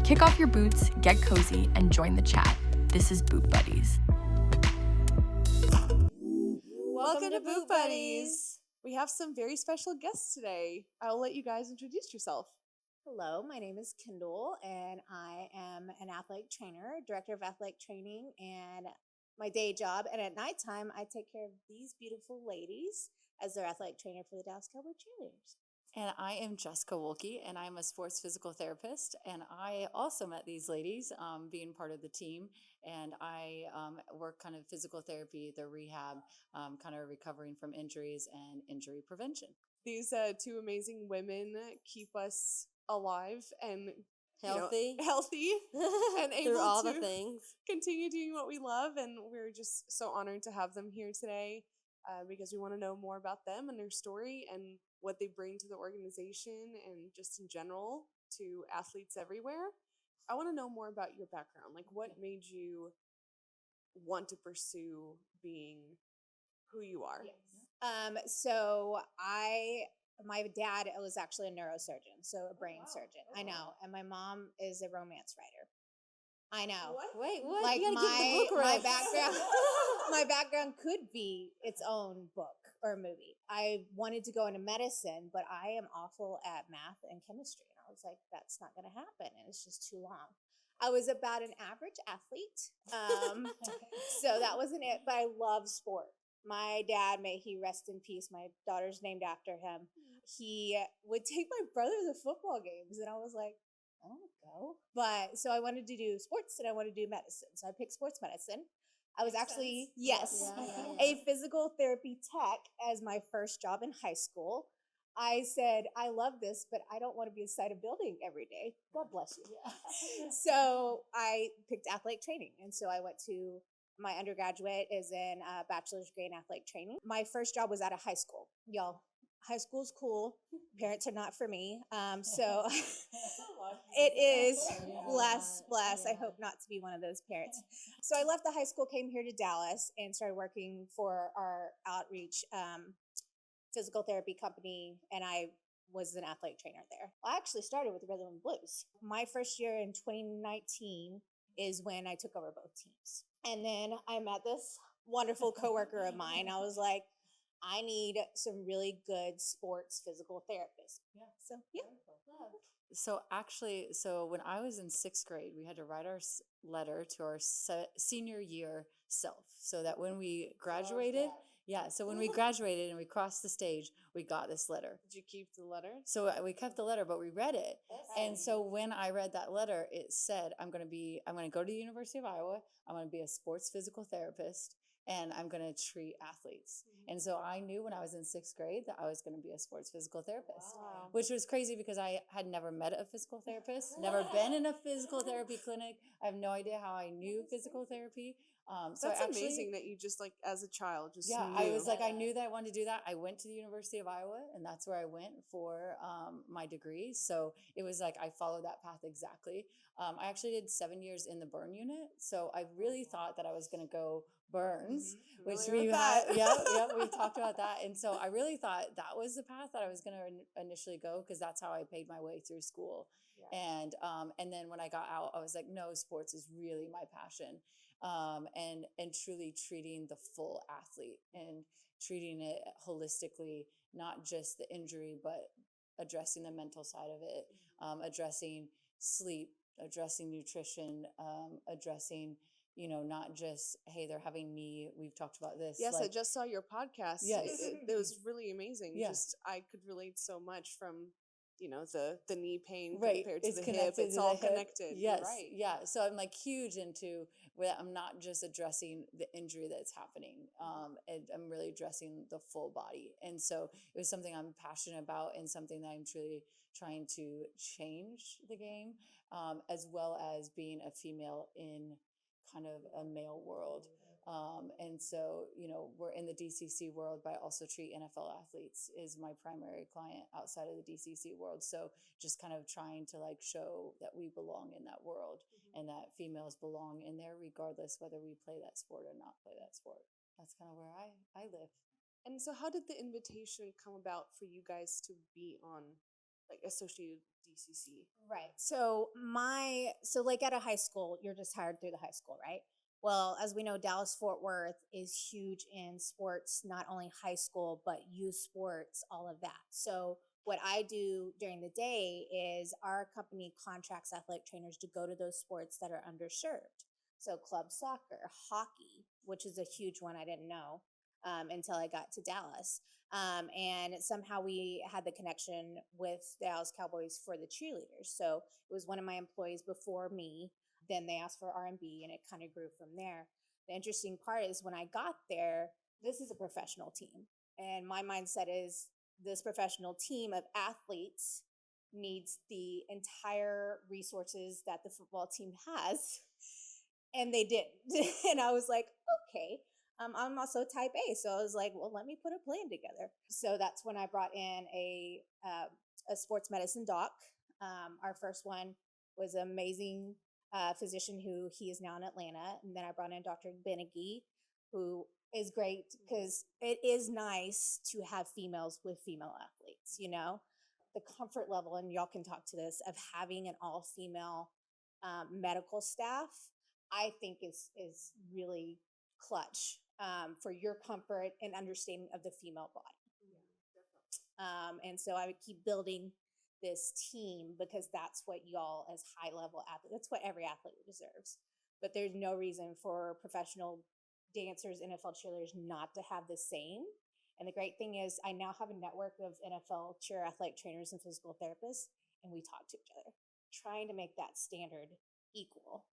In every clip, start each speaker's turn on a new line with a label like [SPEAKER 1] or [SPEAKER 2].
[SPEAKER 1] Kick off your boots, get cozy, and join the chat. This is Boot Buddies.
[SPEAKER 2] Welcome to Boot Buddies. We have some very special guests today. I'll let you guys introduce yourself.
[SPEAKER 3] Hello, my name is Kendall, and I am an athletic trainer, director of athletic training, and my day job. And at nighttime, I take care of these beautiful ladies as their athletic trainer for the Dallas Cowboys Cheerleaders.
[SPEAKER 4] And I am Jessica Wolke, and I'm a sports physical therapist. And I also met these ladies being part of the team. And I work kind of physical therapy, the rehab, kind of recovering from injuries and injury prevention.
[SPEAKER 2] These two amazing women keep us alive and
[SPEAKER 5] healthy
[SPEAKER 2] and able
[SPEAKER 5] through all
[SPEAKER 2] to
[SPEAKER 5] the things.
[SPEAKER 2] Continue doing what we love. And we're just so honored to have them here today because we want to know more about them and their story and what they bring to the organization and just in general to athletes everywhere. I want to know more about your background. Like, what made you want to pursue being who you are?
[SPEAKER 3] My dad was actually a neurosurgeon, so a brain surgeon. I know. And my mom is a romance writer. I know.
[SPEAKER 2] What?
[SPEAKER 5] Wait, what?
[SPEAKER 3] Like
[SPEAKER 5] you gotta give the book
[SPEAKER 3] my
[SPEAKER 5] rest.
[SPEAKER 3] background, my background could be its own book or movie. I wanted to go into medicine, but I am awful at math and chemistry. And I was like, that's not going to happen. And it's just too long. I was about an average athlete. So that wasn't it, but I love sport. My dad, may he rest in peace, my daughter's named after him. He would take my brother to football games, and I was like, I don't want to go. But so I wanted to do sports and I wanted to do medicine. So I picked sports medicine. I was actually, a physical therapy tech as my first job in high school. I said, I love this, but I don't want to be inside a building every day. God bless you. So I picked athletic training. And so I went to my undergraduate is in a bachelor's degree in athletic training. My first job was at a high school. Y'all, high school's cool. Parents are not for me. So it is. Bless. I hope not to be one of those parents. So I left the high school, came here to Dallas, and started working for our outreach physical therapy company, and I was an athletic trainer there. I actually started with Rhythm and Blues. My first year in 2019 is when I took over both teams. And then I met this wonderful coworker of mine. I was like, I need some really good sports physical therapists.
[SPEAKER 4] So when I was in sixth grade, we had to write our letter to our senior year self so that when we graduated, when we graduated and we crossed the stage, we got this letter.
[SPEAKER 2] Did you keep the letter?
[SPEAKER 4] So we kept the letter, but we read it. And so when I read that letter, it said, I'm going to go to the University of Iowa. I'm going to be a sports physical therapist, and I'm going to treat athletes. Mm-hmm. And so I knew when I was in sixth grade that I was going to be a sports physical therapist, which was crazy because I had never met a physical therapist, never been in a physical therapy clinic. I have no idea how I knew physical therapy.
[SPEAKER 2] That's amazing that you just like as a child just knew.
[SPEAKER 4] I was like, I knew that I wanted to do that. I went to the University of Iowa, and that's where I went for my degree. So it was like I followed that path exactly. I actually did 7 years in the burn unit, so I really thought that I was going to go burns, which we had. We talked about that, and so I really thought that was the path that I was going to initially go because that's how I paid my way through school. And then when I got out, I was like, no, sports is really my passion. And truly treating the full athlete and treating it holistically, not just the injury, but addressing the mental side of it, addressing sleep, addressing nutrition, addressing, not just, hey, they're having knee. We've talked about this.
[SPEAKER 2] Yes, I just saw your podcast.
[SPEAKER 4] Yes.
[SPEAKER 2] It was really amazing.
[SPEAKER 4] Yeah.
[SPEAKER 2] Just, I could relate so much from, the knee pain
[SPEAKER 4] right.
[SPEAKER 2] compared to
[SPEAKER 4] it's
[SPEAKER 2] the
[SPEAKER 4] connected
[SPEAKER 2] hip. It's
[SPEAKER 4] to
[SPEAKER 2] all
[SPEAKER 4] the hip.
[SPEAKER 2] connected.
[SPEAKER 4] Yes.
[SPEAKER 2] You're right.
[SPEAKER 4] Yeah. So I'm like huge into where I'm not just addressing the injury that's happening. And I'm really addressing the full body. And so it was something I'm passionate about and something that I'm truly trying to change the game, as well as being a female in kind of a male world. And so, we're in the DCC world, but I also treat NFL athletes is my primary client outside of the DCC world. So just kind of trying to like show that we belong in that world and that females belong in there regardless whether we play that sport or not play that sport. That's kind of where I live.
[SPEAKER 2] And so how did the invitation come about for you guys to be on like associated with DCC?
[SPEAKER 3] Right. So like at a high school, you're just hired through the high school, right? Well, as we know, Dallas Fort Worth is huge in sports, not only high school, but youth sports, all of that. So what I do during the day is our company contracts athletic trainers to go to those sports that are underserved. So club soccer, hockey, which is a huge one I didn't know until I got to Dallas. And somehow we had the connection with Dallas Cowboys for the cheerleaders. So it was one of my employees before me. Then they asked for R&B, and it kind of grew from there. The interesting part is when I got there, this is a professional team. And my mindset is this professional team of athletes needs the entire resources that the football team has. And they didn't. And I was like, okay. I'm also type A. So I was like, well, let me put a plan together. So that's when I brought in a sports medicine doc. Our first one was an amazing physician who he is now in Atlanta. And then I brought in Dr. Benegi, who is great because it is nice to have females with female athletes, you know, the comfort level, and y'all can talk to this, of having an all-female medical staff, I think is really clutch for your comfort and understanding of the female body. And so I would keep building this team because that's what y'all as high level athletes, that's what every athlete deserves. But there's no reason for professional dancers, NFL cheerleaders not to have the same. And the great thing is I now have a network of NFL cheer athletic trainers and physical therapists, and we talk to each other, trying to make that standard equal.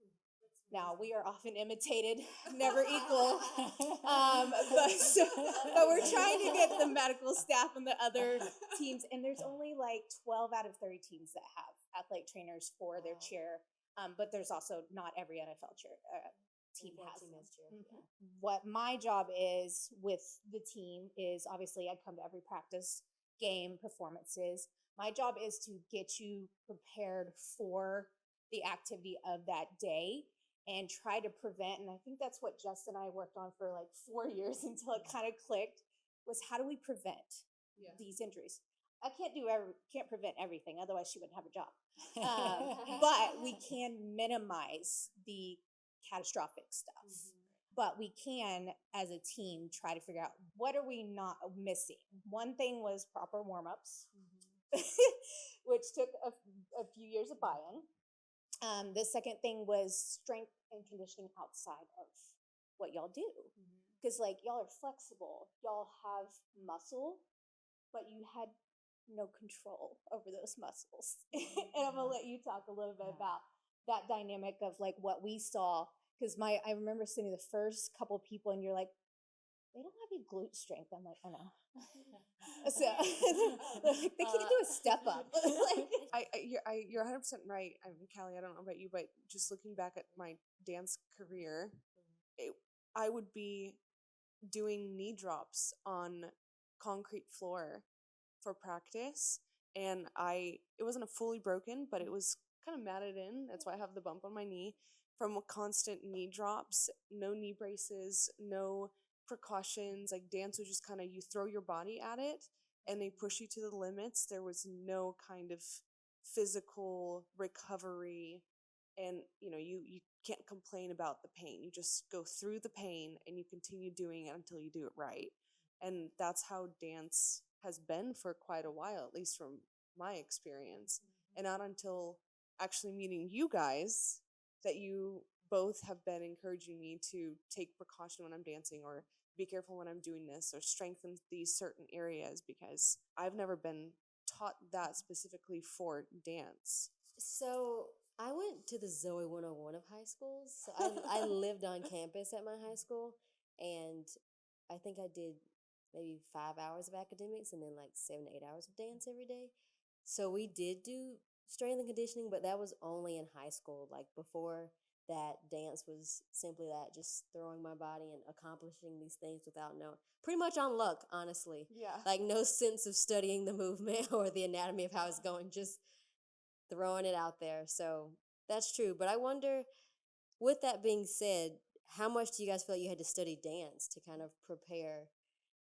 [SPEAKER 3] Now, we are often imitated, never equal, but we're trying to get the medical staff and the other teams, and there's only like 12 out of 30 teams that have athletic trainers for their cheer, but there's also not every NFL cheer team has them. What my job is with the team is, obviously, I come to every practice, game, performances. My job is to get you prepared for the activity of that day and try to prevent, and I think that's what Jess and I worked on for like 4 years until it kind of clicked, was how do we prevent these injuries? I can't prevent everything, otherwise she wouldn't have a job. But we can minimize the catastrophic stuff. But we can, as a team, try to figure out what are we not missing. One thing was proper warm-ups, which took a few years of buy-in. The second thing was strength and conditioning outside of what y'all do. Because like y'all are flexible, y'all have muscle, but you had no control over those muscles. And I'm gonna let you talk a little bit about that dynamic of like what we saw. Because I remember seeing the first couple people and you're like, they don't have any glute strength. I'm like, I know. So like, they can't do a step up. Like,
[SPEAKER 2] You're 100% right. I mean, Callie, I don't know about you, but just looking back at my dance career, I would be doing knee drops on concrete floor for practice, and it wasn't a fully broken, but it was kind of matted in. That's why I have the bump on my knee from constant knee drops, no knee braces, no precautions. Like dance was just kind of, you throw your body at it and they push you to the limits. There was no kind of physical recovery, and you can't complain about the pain. You just go through the pain and you continue doing it until you do it right. And that's how dance has been for quite a while, at least from my experience. And not until actually meeting you guys that you both have been encouraging me to take precaution when I'm dancing, or be careful when I'm doing this, or strengthen these certain areas, because I've never been taught that specifically for dance.
[SPEAKER 5] So I went to the Zoe 101 of high schools. So I lived on campus at my high school, and I think I did maybe 5 hours of academics and then like 7 to 8 hours of dance every day. So we did do strength and conditioning, but that was only in high school. Like before that, dance was simply that, just throwing my body and accomplishing these things without pretty much on luck, honestly.
[SPEAKER 2] Yeah.
[SPEAKER 5] Like no sense of studying the movement or the anatomy of how it's going, just throwing it out there. So that's true. But I wonder, with that being said, how much do you guys feel like you had to study dance to kind of prepare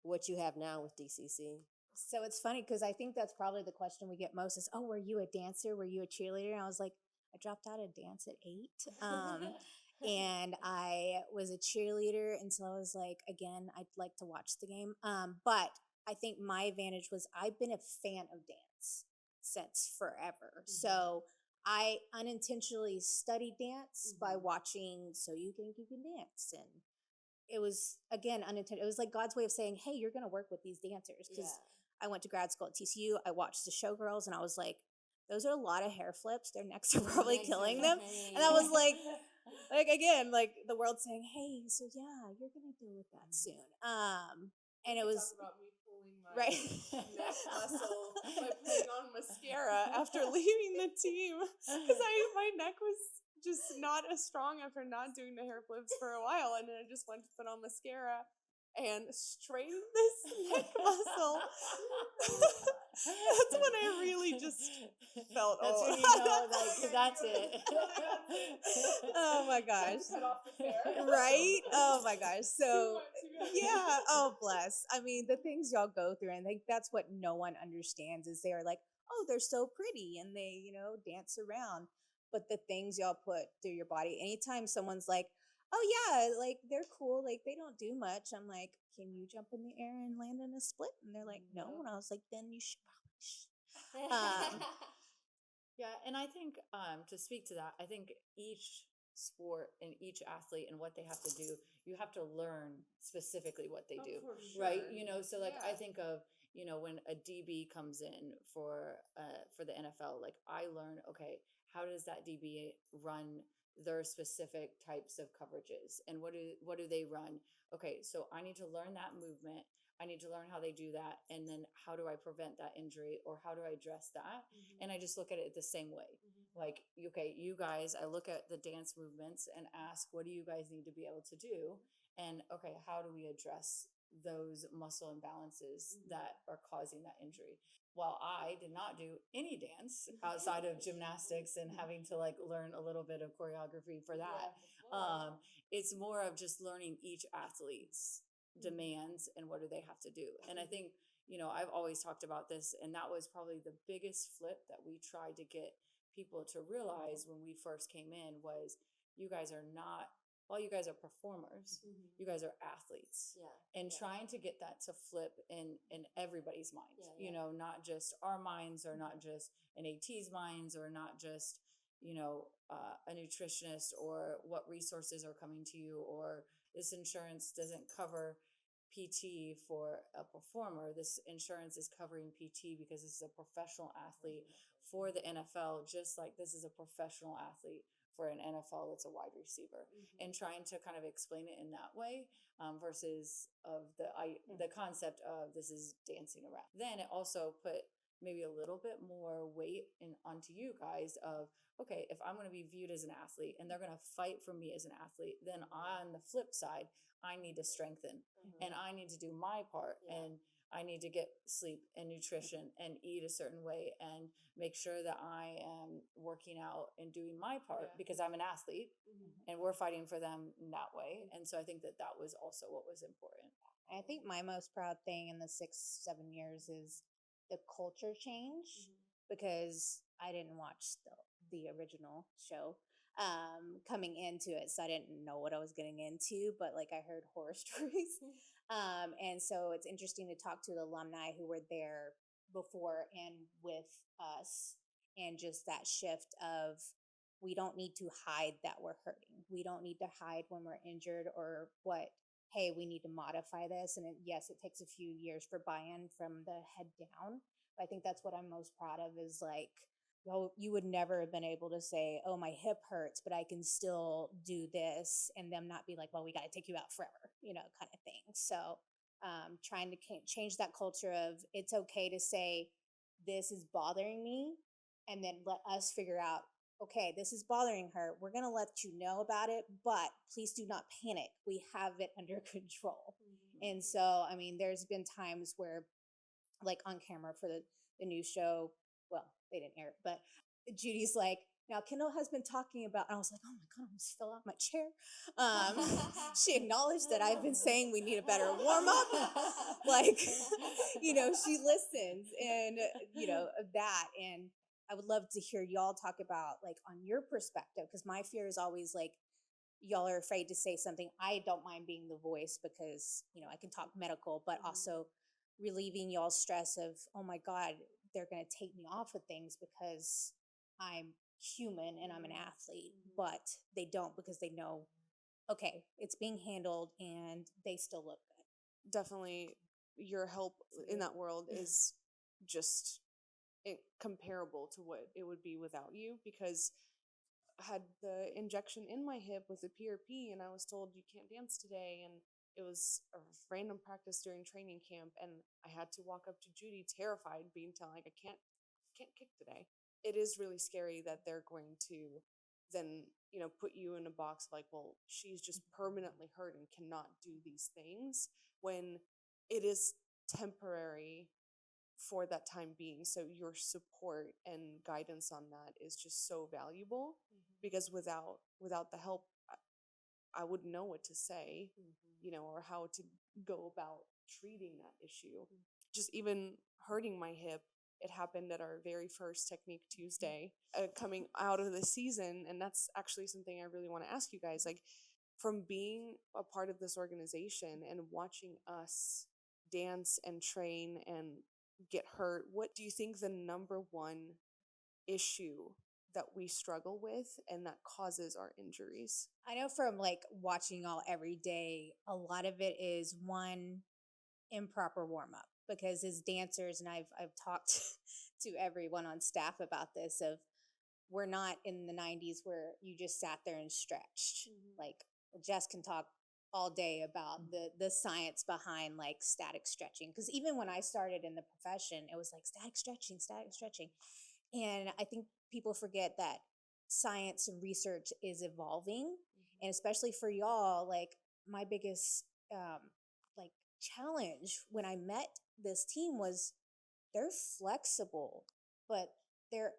[SPEAKER 5] what you have now with DCC?
[SPEAKER 3] So it's funny because I think that's probably the question we get most is, oh, were you a dancer? Were you a cheerleader? And I was like, I dropped out of dance at 8. And I was a cheerleader until I was like, again, I'd like to watch the game. But I think my advantage was I've been a fan of dance since forever. So I unintentionally studied dance by watching So You Think You Can Dance. And it was, again, unintended. It was like God's way of saying, hey, you're going to work with these dancers. Because I went to grad school at TCU. I watched the Showgirls, and I was like, those are a lot of hair flips. Their necks are probably killing them. And I was like again, like the world saying, hey, so yeah, you're going to deal with that soon. And it was
[SPEAKER 2] Talk about me pulling my
[SPEAKER 3] right.
[SPEAKER 2] neck muscle by putting on mascara after leaving the team because my neck was just not as strong after not doing the hair flips for a while, and then I just went to put on mascara and straightened this neck muscle. That's when I really just felt
[SPEAKER 4] That's
[SPEAKER 2] old.
[SPEAKER 4] when you know, like, that's it.
[SPEAKER 3] Oh my gosh.
[SPEAKER 2] Cut off the hair.
[SPEAKER 3] Right? Oh my gosh. So
[SPEAKER 2] Too much.
[SPEAKER 3] yeah, oh bless. I mean, the things y'all go through, and I think that's what no one understands is they're like, oh, they're so pretty and they, dance around. But the things y'all put through your body, anytime someone's like, oh yeah, like they're cool, like they don't do much. I'm like, can you jump in the air and land in a split? And they're like, no. And I was like, then you should probably.
[SPEAKER 4] Yeah, and I think to speak to that, I think each sport and each athlete and what they have to do, you have to learn specifically what they do,
[SPEAKER 2] for
[SPEAKER 4] right?
[SPEAKER 2] sure.
[SPEAKER 4] So like I
[SPEAKER 2] Yeah.
[SPEAKER 4] think of when a DB comes in for the NFL, like I learn, okay, how does that DB run their specific types of coverages, and what do they run? Okay, so I need to learn that movement. I need to learn how they do that, and then how do I prevent that injury, or how do I address that? And I just look at it the same way. Like, okay, you guys, I look at the dance movements and ask, what do you guys need to be able to do? And okay, how do we address those muscle imbalances that are causing that injury? While I did not do any dance outside of gymnastics and having to like learn a little bit of choreography for that, it's more of just learning each athlete's demands and what do they have to do. And I think, I've always talked about this, and that was probably the biggest flip that we tried to get people to realize when we first came in was, you guys are not, while you guys are performers, you guys are athletes. And trying to get that to flip in everybody's mind, not just our minds, or not just an AT's minds, or not just, a nutritionist, or what resources are coming to you, or this insurance doesn't cover PT for a performer. This insurance is covering PT because this is a professional athlete for the NFL, just like this is a professional athlete for an NFL that's a wide receiver. And trying to kind of explain it in that way, versus of the concept of this is dancing around. Then it also put maybe a little bit more weight onto you guys of, okay, if I'm going to be viewed as an athlete and they're going to fight for me as an athlete, then on the flip side, I need to strengthen and I need to do my part, and I need to get sleep and nutrition and eat a certain way and make sure that I am working out and doing my part because I'm an athlete and we're fighting for them in that way. And so I think that was also what was important.
[SPEAKER 3] I think my most proud thing in the 6-7 years is the culture change, because I didn't watch the original show coming into it, so I didn't know what I was getting into, but like I heard horror stories. And so it's interesting to talk to the alumni who were there before and with us, and just that shift of, we don't need to hide that we're hurting. We don't need to hide when we're injured or what. Hey, we need to modify this. And yes, it takes a few years for buy-in from the head down. But I think that's what I'm most proud of is like, well, you would never have been able to say, oh, my hip hurts, but I can still do this, and them not be like, well, we got to take you out forever, kind of thing. So trying to change that culture of, it's okay to say, this is bothering me, and then let us figure out, okay, this is bothering her. We're going to let you know about it, but please do not panic. We have it under control. And so, I mean, there's been times where, like on camera for the new show, well, they didn't air it, but Judy's like, Now, Kendall has been talking about, and I was like, oh my God, I almost fell off my chair. She acknowledged that I've been saying we need a better warm up. Like, she listens and, that. And I would love to hear y'all talk about, like, on your perspective, because my fear is always like, y'all are afraid to say something. I don't mind being the voice because, I can talk medical, but also relieving y'all's stress of, oh my God, they're going to take me off of things because I'm human and I'm an athlete, but they don't because they know, okay, it's being handled and they still look good.
[SPEAKER 2] Definitely your help in that world is just comparable to what it would be without you, because I had the injection in my hip with a PRP and I was told you can't dance today, and it was a random practice during training camp, and I had to walk up to Judy terrified, being told like I can't kick today. It is really scary that they're going to then, put you in a box like, well, she's just permanently hurt and cannot do these things, when it is temporary for that time being. So your support and guidance on that is just so valuable, because without the help, I wouldn't know what to say, or how to go about treating that issue. Just even hurting my hip, it happened at our very first Technique Tuesday coming out of the season. And that's actually something I really want to ask you guys, like, from being a part of this organization and watching us dance and train and get hurt, what do you think the number one issue that we struggle with and that causes our injuries?
[SPEAKER 3] I know from like watching y'all every day, a lot of it is one, improper warm up, because as dancers, and I've talked to everyone on staff about this, of we're not in the 90s where you just sat there and stretched. Like Jess can talk all day about the science behind like static stretching, because even when I started in the profession, it was like static stretching. And I think people forget that science and research is evolving. And especially for y'all, like my biggest like challenge when I met this team was they're flexible, but they're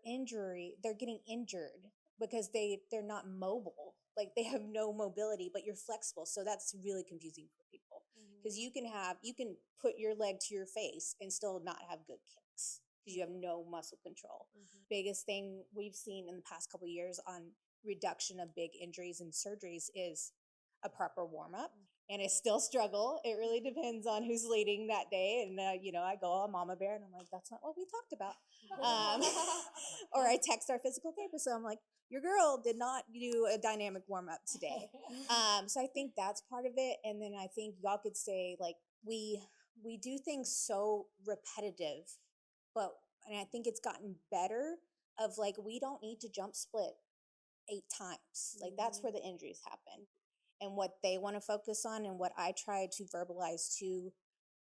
[SPEAKER 3] getting injured because they're not mobile. Like they have no mobility, but you're flexible. So that's really confusing for people, because you can put your leg to your face and still not have good kicks because you have no muscle control. Biggest thing we've seen in the past couple of years on reduction of big injuries and surgeries is a proper warm up. And it's still struggle. It really depends on who's leading that day. And, I go all mama bear and I'm like, that's not what we talked about. Or I text our physical therapist. So I'm like, your girl did not do a dynamic warm up today. So I think that's part of it. And then I think y'all could say, like, we do things so repetitive, and I think it's gotten better of like, we don't need to jump split 8 times. Like that's where the injuries happen. And what they want to focus on, and what I try to verbalize to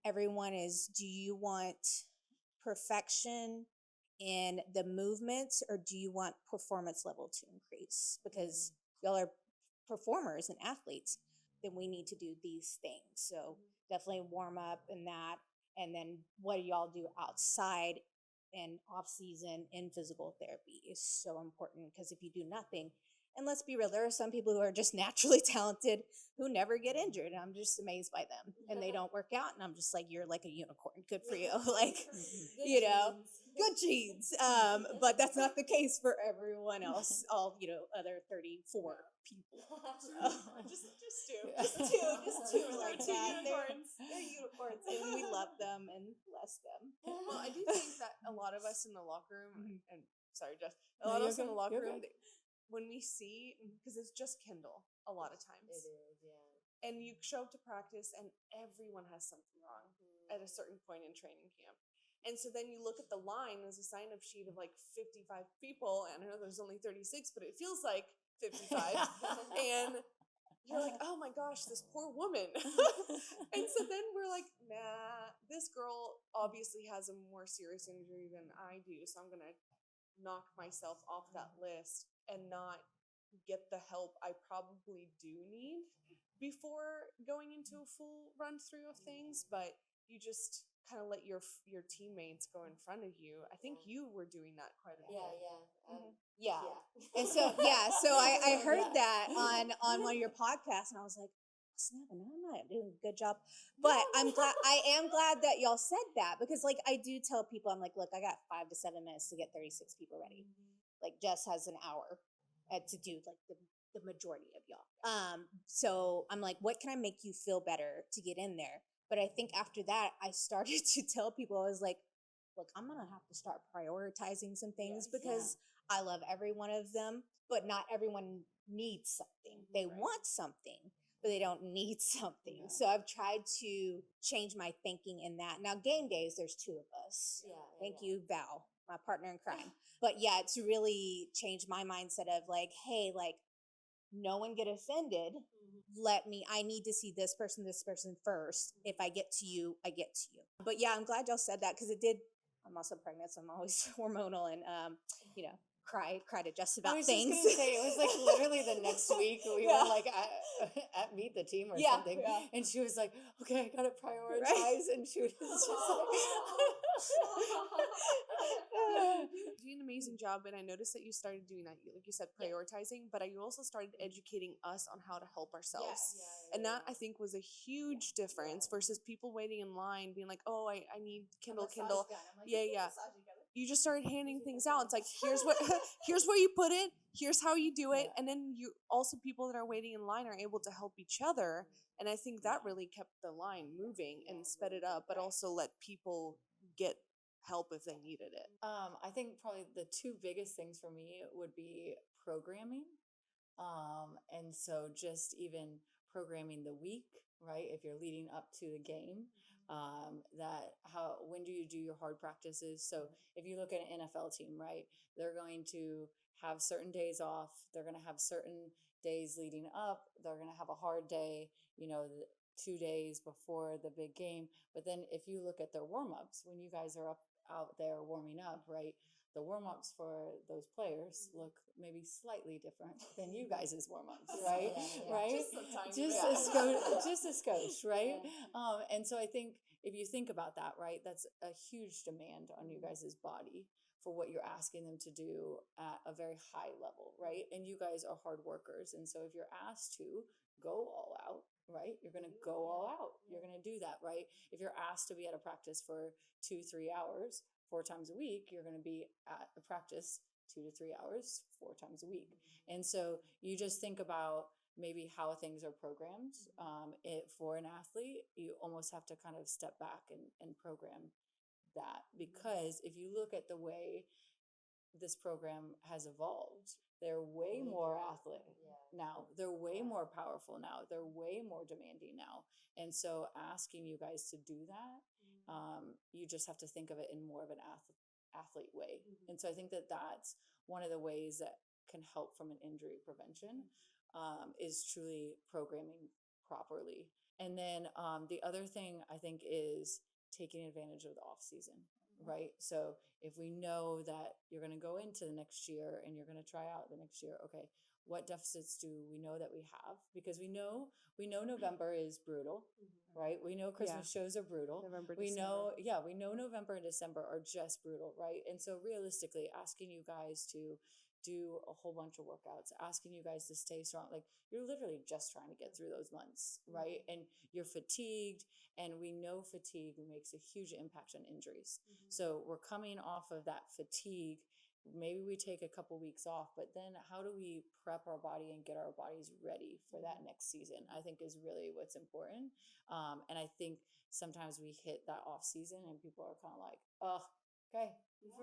[SPEAKER 3] everyone, is, do you want perfection in the movements, or do you want performance level to increase? Because y'all are performers and athletes, then we need to do these things. So definitely warm up and that. And then what y'all do outside and off season in physical therapy is so important, because if you do nothing, and let's be real, there are some people who are just naturally talented who never get injured, and I'm just amazed by them. And they don't work out, and I'm just like, you're like a unicorn. Good for you. Like, good genes. But that's not the case for everyone else. All, other 34 people. Just two. Like that. They're unicorns, and we love them and bless them.
[SPEAKER 2] Well, I do think that a lot of us in the locker room, and sorry, Jess, a lot of us in the locker room, when we see, because it's just Kendall a lot of times.
[SPEAKER 5] It is, yeah.
[SPEAKER 2] And you show up to practice and everyone has something wrong at a certain point in training camp. And so then you look at the line as a sign-up sheet of like 55 people, and I know there's only 36, but it feels like 55. And you're like, oh my gosh, this poor woman. And so then we're like, nah, this girl obviously has a more serious injury than I do, so I'm going to knock myself off that list and not get the help I probably do need before going into a full run through of things. But you just kind of let your teammates go in front of you. I think you were doing that quite a bit.
[SPEAKER 3] Yeah.
[SPEAKER 5] Yeah.
[SPEAKER 3] And so so I heard
[SPEAKER 5] Yeah.
[SPEAKER 3] that on one of your podcasts, and I was like, snap, and I'm not doing a good job. But I am glad that y'all said that, because like I do tell people, I'm like, look, I got 5 to 7 minutes to get 36 people ready. Like Jess has an hour to do like the majority of y'all. So I'm like, what can I make you feel better to get in there? But I think after that, I started to tell people, I was like, look, I'm gonna have to start prioritizing some things, because I love every one of them, but not everyone needs something. They want something, but they don't need something. So I've tried to change my thinking in that. Now, game days, there's 2 of us. Thank you, Val, my partner in crime. But yeah, it's really changed my mindset of like, hey, like, no one get offended. I need to see this person first. If I get to you, I get to you. But yeah, I'm glad y'all said that, because it did. I'm also pregnant, so I'm always hormonal and, cry to Jess about things.
[SPEAKER 4] I was just gonna say, it was like literally the next week we were like at Meet the Team or something, and she was like, "Okay, I gotta prioritize," and she was just like,
[SPEAKER 2] doing an amazing job, and I noticed that you started doing that, like you said, prioritizing, but you also started educating us on how to help ourselves. And that I think was a huge difference versus people waiting in line being like, oh, I need Kendall. You just started handing things out. It's like, here's where you put it, here's how you do it. And then you also, people that are waiting in line are able to help each other. And I think that really kept the line moving and sped it up, but also let people get help if they needed it.
[SPEAKER 4] I think probably the 2 biggest things for me would be programming. And so just even programming the week, right? If you're leading up to the game, when do you do your hard practices? So if you look at an NFL team, right, they're going to have certain days off. They're going to have certain days leading up. They're going to have a hard day, 2 days before the big game. But then if you look at their warm-ups, when you guys are out there warming up, right, the warm-ups for those players look maybe slightly different than you guys' warm-ups, right? Right? Just a skosh, right? And so I think if you think about that, right, that's a huge demand on you guys' body for what you're asking them to do at a very high level, right? And you guys are hard workers. And so if you're asked to go all out, right, you're going to go all out. You're going to do that, right? If you're asked to be at a practice for 2-3 hours 4 times a week, you're going to be at a practice 2 to 3 hours 4 times a week. And so you just think about maybe how things are programmed. For an athlete, you almost have to kind of step back and program that, because if you look at the way this program has evolved, they're way more athletic now. They're way more powerful now. They're way more demanding now. And so asking you guys to do that, you just have to think of it in more of an athlete way. And so I think that that's one of the ways that can help from an injury prevention, is truly programming properly. And then the other thing I think is taking advantage of the off season, right? So if we know that you're going to go into the next year and you're going to try out the next year, okay, what deficits do we know that we have? Because we know November is brutal, right? We know Christmas shows are brutal. We know November and December are just brutal, right? And so realistically, asking you guys to do a whole bunch of workouts, asking you guys to stay strong, like you're literally just trying to get through those months, right? And you're fatigued, and we know fatigue makes a huge impact on injuries. So we're coming off of that fatigue. Maybe we take a couple weeks off, but then how do we prep our body and get our bodies ready for that next season? I think is really what's important. And I think sometimes we hit that off season and people are kind of like, oh, okay,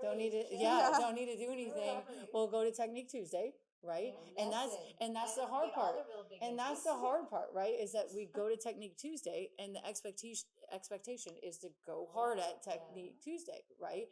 [SPEAKER 4] don't need to do anything. We'll go to Technique Tuesday, right? And that's the hard part. And that's the hard part, right? Is that we go to Technique Tuesday and the expectation is to go hard at Technique Tuesday, right?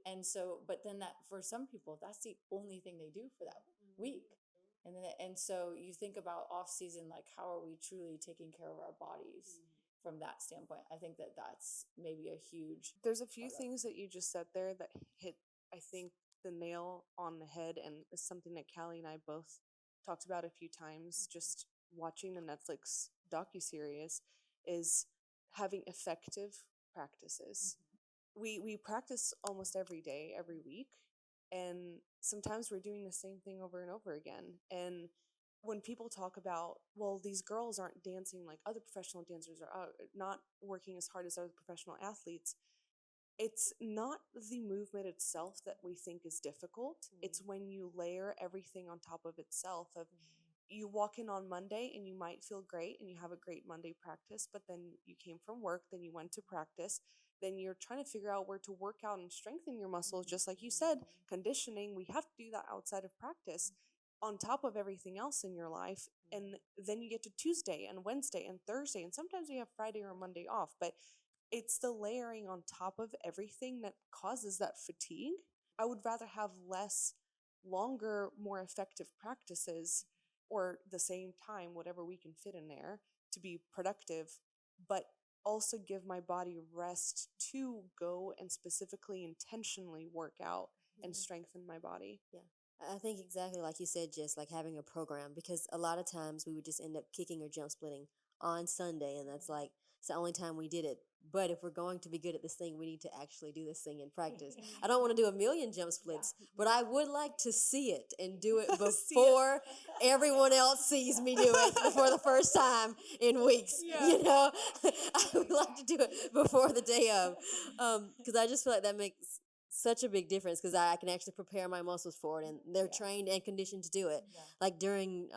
[SPEAKER 4] And so, but then that for some people, that's the only thing they do for that week. And so you think about off season, like how are we truly taking care of our bodies from that standpoint? I think that that's maybe a huge.
[SPEAKER 2] There's a few things that you just said there that hit, I think, the nail on the head, and is something that Callie and I both talked about a few times just watching the Netflix docuseries, is having effective practices. We practice almost every day, every week, and sometimes we're doing the same thing over and over again. And when people talk about, well, these girls aren't dancing like other professional dancers, or not working as hard as other professional athletes, it's not the movement itself that we think is difficult. It's when you layer everything on top of itself. Of you walk in on Monday and you might feel great and you have a great Monday practice, but then you came from work, then you went to practice, then you're trying to figure out where to work out and strengthen your muscles. Just like you said, conditioning, we have to do that outside of practice on top of everything else in your life. And then you get to Tuesday and Wednesday and Thursday, and sometimes we have Friday or Monday off, but it's the layering on top of everything that causes that fatigue. I would rather have less, longer, more effective practices, or the same time, whatever we can fit in there to be productive, but also give my body rest to go and specifically intentionally work out and strengthen my body.
[SPEAKER 5] Yeah. I think exactly like you said, just like having a program, because a lot of times we would just end up kicking or jump splitting on Sunday, and that's like, it's the only time we did it. But if we're going to be good at this thing, we need to actually do this thing in practice. I don't want to do a million jump splits, but I would like to see it and do it before everyone else sees me do it for the first time in weeks. You know, I would like to do it before the day of, because I just feel like that makes such a big difference, because I can actually prepare my muscles for it, and they're trained and conditioned to do it. Like during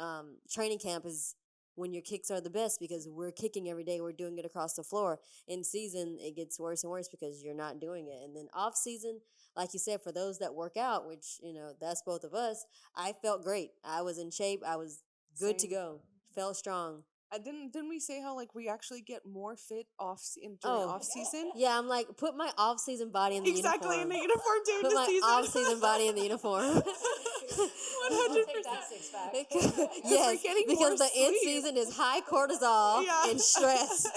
[SPEAKER 5] training camp is when your kicks are the best, because we're kicking every day, we're doing it across the floor. In season, it gets worse and worse because you're not doing it. And then off season, like you said, for those that work out, which, you know, that's both of us, I felt great. I was in shape. I was good to go. Felt strong.
[SPEAKER 2] Didn't we say how like we actually get more fit during off season?
[SPEAKER 5] Yeah, I'm like, put my off season body in the uniform.
[SPEAKER 2] Exactly, in the uniform during
[SPEAKER 5] Put
[SPEAKER 2] the
[SPEAKER 5] my
[SPEAKER 2] season.
[SPEAKER 5] off season body in the uniform.
[SPEAKER 2] 100%.
[SPEAKER 4] Take that six pack.
[SPEAKER 5] Yes, because the
[SPEAKER 2] sleep.
[SPEAKER 5] in season is high cortisol and stress.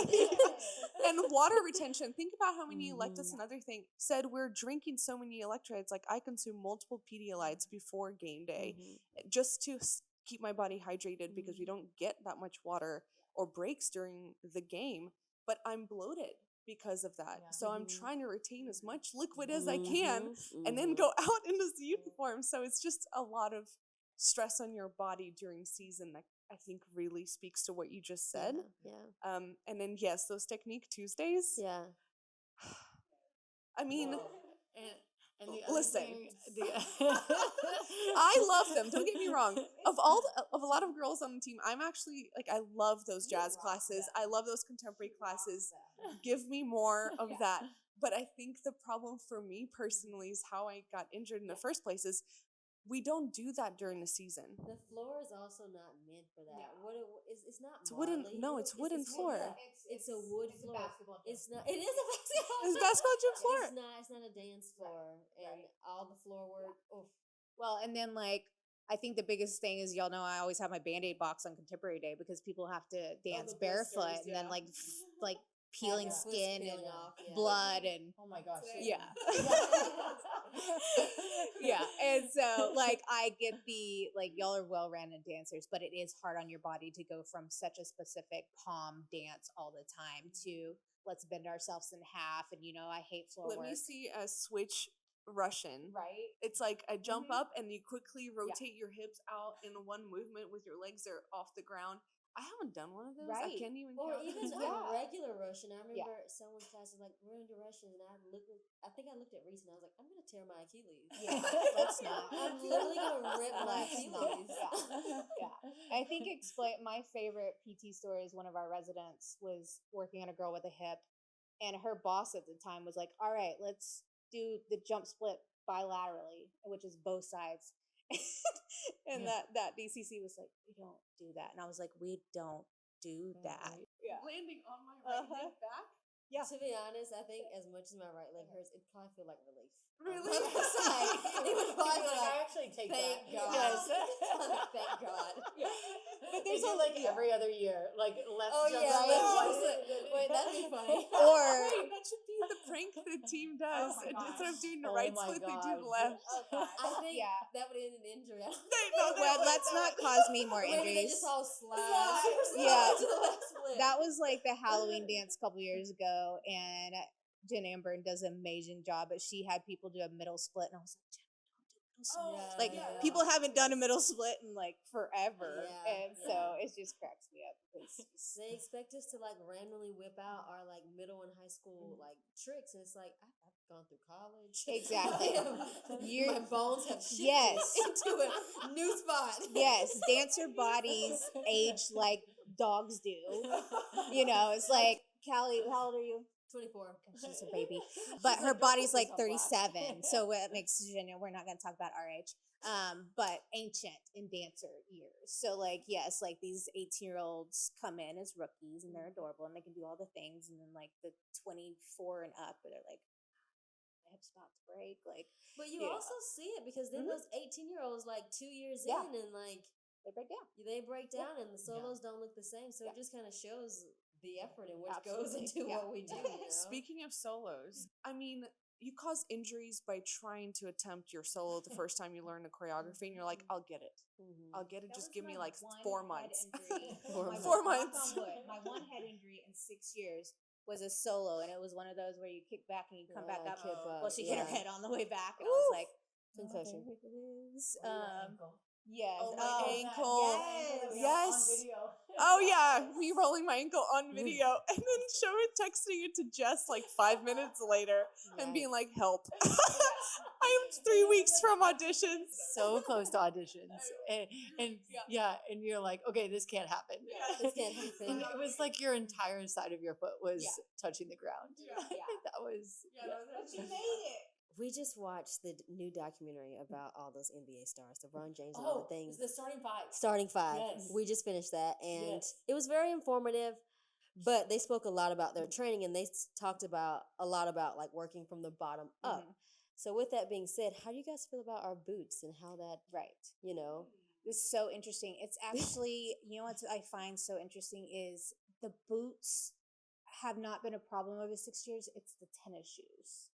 [SPEAKER 2] And water retention. Think about how many electrolytes. Another thing said, we're drinking so many electrolytes. Like I consume multiple Pedialytes before game day just to keep my body hydrated, because we don't get that much water or breaks during the game. But I'm bloated because of that. So I'm trying to retain as much liquid as I can and then go out into the uniform. So it's just a lot of stress on your body during season that I think really speaks to what you just said.
[SPEAKER 5] Yeah.
[SPEAKER 2] And then yes, those Technique Tuesdays.
[SPEAKER 5] Yeah.
[SPEAKER 2] I mean,
[SPEAKER 4] and the other
[SPEAKER 2] listen,
[SPEAKER 4] thing,
[SPEAKER 2] I love them. Don't get me wrong. Of a lot of girls on the team, I'm actually like, I love those jazz classes. I love those contemporary classes. Give me more of that. But I think the problem for me personally is how I got injured in the first place is we don't do that during the season.
[SPEAKER 5] The floor is also not meant for that. It's not.
[SPEAKER 2] It's wooden. No, it's wooden floor.
[SPEAKER 5] It's a wood floor. It's not. It is a basketball.
[SPEAKER 2] It's basketball gym floor.
[SPEAKER 5] It's not a dance floor, and all the floor work. Oof.
[SPEAKER 3] Well, and then like I think the biggest thing is, y'all know I always have my Band-Aid box on Contemporary Day because people have to dance barefoot and then like peeling skin and blood and
[SPEAKER 4] oh my gosh.
[SPEAKER 3] Yeah. Yeah. And so like I get the like y'all are well-rounded dancers, but it is hard on your body to go from such a specific palm dance all the time to let's bend ourselves in half, and you know I hate floor work.
[SPEAKER 2] Let me see a switch Russian.
[SPEAKER 3] Right?
[SPEAKER 2] It's like a jump up and you quickly rotate your hips out in one movement with your legs are off the ground. I haven't done one of those.
[SPEAKER 3] Right.
[SPEAKER 2] I can't even
[SPEAKER 5] Or
[SPEAKER 2] count.
[SPEAKER 5] even a regular Russian. I remember someone's class was like, we're into Russian, and I think I looked at Reese and I was like, I'm gonna tear my Achilles.
[SPEAKER 3] Yeah, let's not.
[SPEAKER 5] I'm literally gonna rip my
[SPEAKER 3] Let's not.
[SPEAKER 5] Achilles.
[SPEAKER 3] Yeah. I think my favorite PT story is one of our residents was working on a girl with a hip, and her boss at the time was like, all right, let's do the jump split bilaterally, which is both sides. And that DCC was like, we don't do that. And I was like, we don't do that. Yeah.
[SPEAKER 2] Landing on my right leg back.
[SPEAKER 3] Yeah.
[SPEAKER 5] To be honest, I think as much as my right leg hurts, it'd probably feel like relief.
[SPEAKER 2] Really?
[SPEAKER 5] On my side, it would probably be
[SPEAKER 4] I
[SPEAKER 5] like,
[SPEAKER 4] actually take
[SPEAKER 5] thank
[SPEAKER 4] that.
[SPEAKER 5] God.
[SPEAKER 4] Yes.
[SPEAKER 5] Thank God.
[SPEAKER 3] Yeah.
[SPEAKER 4] But there's like every other year, like left
[SPEAKER 5] Oh,
[SPEAKER 4] jump
[SPEAKER 5] yeah,
[SPEAKER 4] split,
[SPEAKER 5] right.
[SPEAKER 4] right?
[SPEAKER 5] Wait, that'd be funny.
[SPEAKER 3] Or
[SPEAKER 2] Wait, that should be the prank the team does.
[SPEAKER 3] Oh my gosh.
[SPEAKER 2] Instead of doing the
[SPEAKER 4] Oh
[SPEAKER 2] right
[SPEAKER 4] my
[SPEAKER 2] split, they do the
[SPEAKER 4] gosh.
[SPEAKER 2] left.
[SPEAKER 5] I think
[SPEAKER 3] Yeah.
[SPEAKER 5] that would end in injury.
[SPEAKER 3] well, let's not cause me more
[SPEAKER 5] Maybe they
[SPEAKER 3] injuries.
[SPEAKER 5] just all slide.
[SPEAKER 3] Yeah.
[SPEAKER 5] To the left split.
[SPEAKER 3] That was like the Halloween dance a couple years ago, and Jen Amber does an amazing job, but she had people do a middle split, and I was like, Jen, don't do middle split.
[SPEAKER 4] Yeah,
[SPEAKER 3] Like
[SPEAKER 4] yeah.
[SPEAKER 3] people haven't done a middle split in like forever,
[SPEAKER 5] Yeah,
[SPEAKER 3] and so it just cracks me up.
[SPEAKER 5] They expect us to like randomly whip out our like middle and high school like tricks, and it's like I've gone through college.
[SPEAKER 3] Exactly.
[SPEAKER 5] My bones have shifted
[SPEAKER 3] Yes.
[SPEAKER 5] into a new spot.
[SPEAKER 3] Yes, dancer bodies age like dogs do. You know, it's like Callie. How old are you?
[SPEAKER 5] 24.
[SPEAKER 3] She's a baby, but her body's like 37. So it makes we're not going to talk about our age. But ancient in dancer years. So like, yes, like these 18-year-olds come in as rookies and they're adorable and they can do all the things. And then like the 24 and up, they're like, my hip's about to break. Like,
[SPEAKER 5] But you
[SPEAKER 3] know.
[SPEAKER 5] also see it because then those 18-year-olds like 2 years
[SPEAKER 3] Yeah.
[SPEAKER 5] in and like
[SPEAKER 3] they break down.
[SPEAKER 5] they break down and the solos don't look the same. So it just kind of shows the effort in which goes into what we do. You know?
[SPEAKER 2] Speaking of solos, I mean, you cause injuries by trying to attempt your solo the first time you learn the choreography, and you're like, I'll get it. I'll get it.
[SPEAKER 3] That
[SPEAKER 2] Just
[SPEAKER 3] was
[SPEAKER 2] give me
[SPEAKER 3] my
[SPEAKER 2] like
[SPEAKER 3] one
[SPEAKER 2] 4
[SPEAKER 3] head
[SPEAKER 2] months.
[SPEAKER 3] injury.
[SPEAKER 2] 4 months.
[SPEAKER 3] Knock on wood, my one head injury in 6 years was a solo, and it was one of those where you kick back and you come back up.
[SPEAKER 5] Kip up,
[SPEAKER 3] Well, she hit her
[SPEAKER 5] yeah.
[SPEAKER 3] head on the way back, and I was like,
[SPEAKER 5] Concussion.
[SPEAKER 3] "Oh, there it is." Yes.
[SPEAKER 2] Oh, my ankle.
[SPEAKER 3] Yes.
[SPEAKER 2] Oh yeah, me rolling my ankle on video and then texting it to Jess like 5 minutes later and being like, "Help! I am 3 weeks from auditions."
[SPEAKER 4] So close to auditions, and and you're like, okay, this can't happen.
[SPEAKER 5] This can't happen.
[SPEAKER 4] It was like your entire side of your foot was touching the ground. That was.
[SPEAKER 3] But you made it.
[SPEAKER 5] We just watched the new documentary about all those NBA stars, LeBron James and all the things.
[SPEAKER 4] The starting five.
[SPEAKER 5] Starting five.
[SPEAKER 4] Yes.
[SPEAKER 5] We just finished that, and
[SPEAKER 4] Yes.
[SPEAKER 5] it was very informative. But they spoke a lot about their training, and they talked about a lot about like working from the bottom up. So with that being said, how do you guys feel about our boots and how that, you know?
[SPEAKER 3] It's so interesting. It's actually, you know what I find so interesting is the boots have not been a problem over 6 years. It's the tennis shoes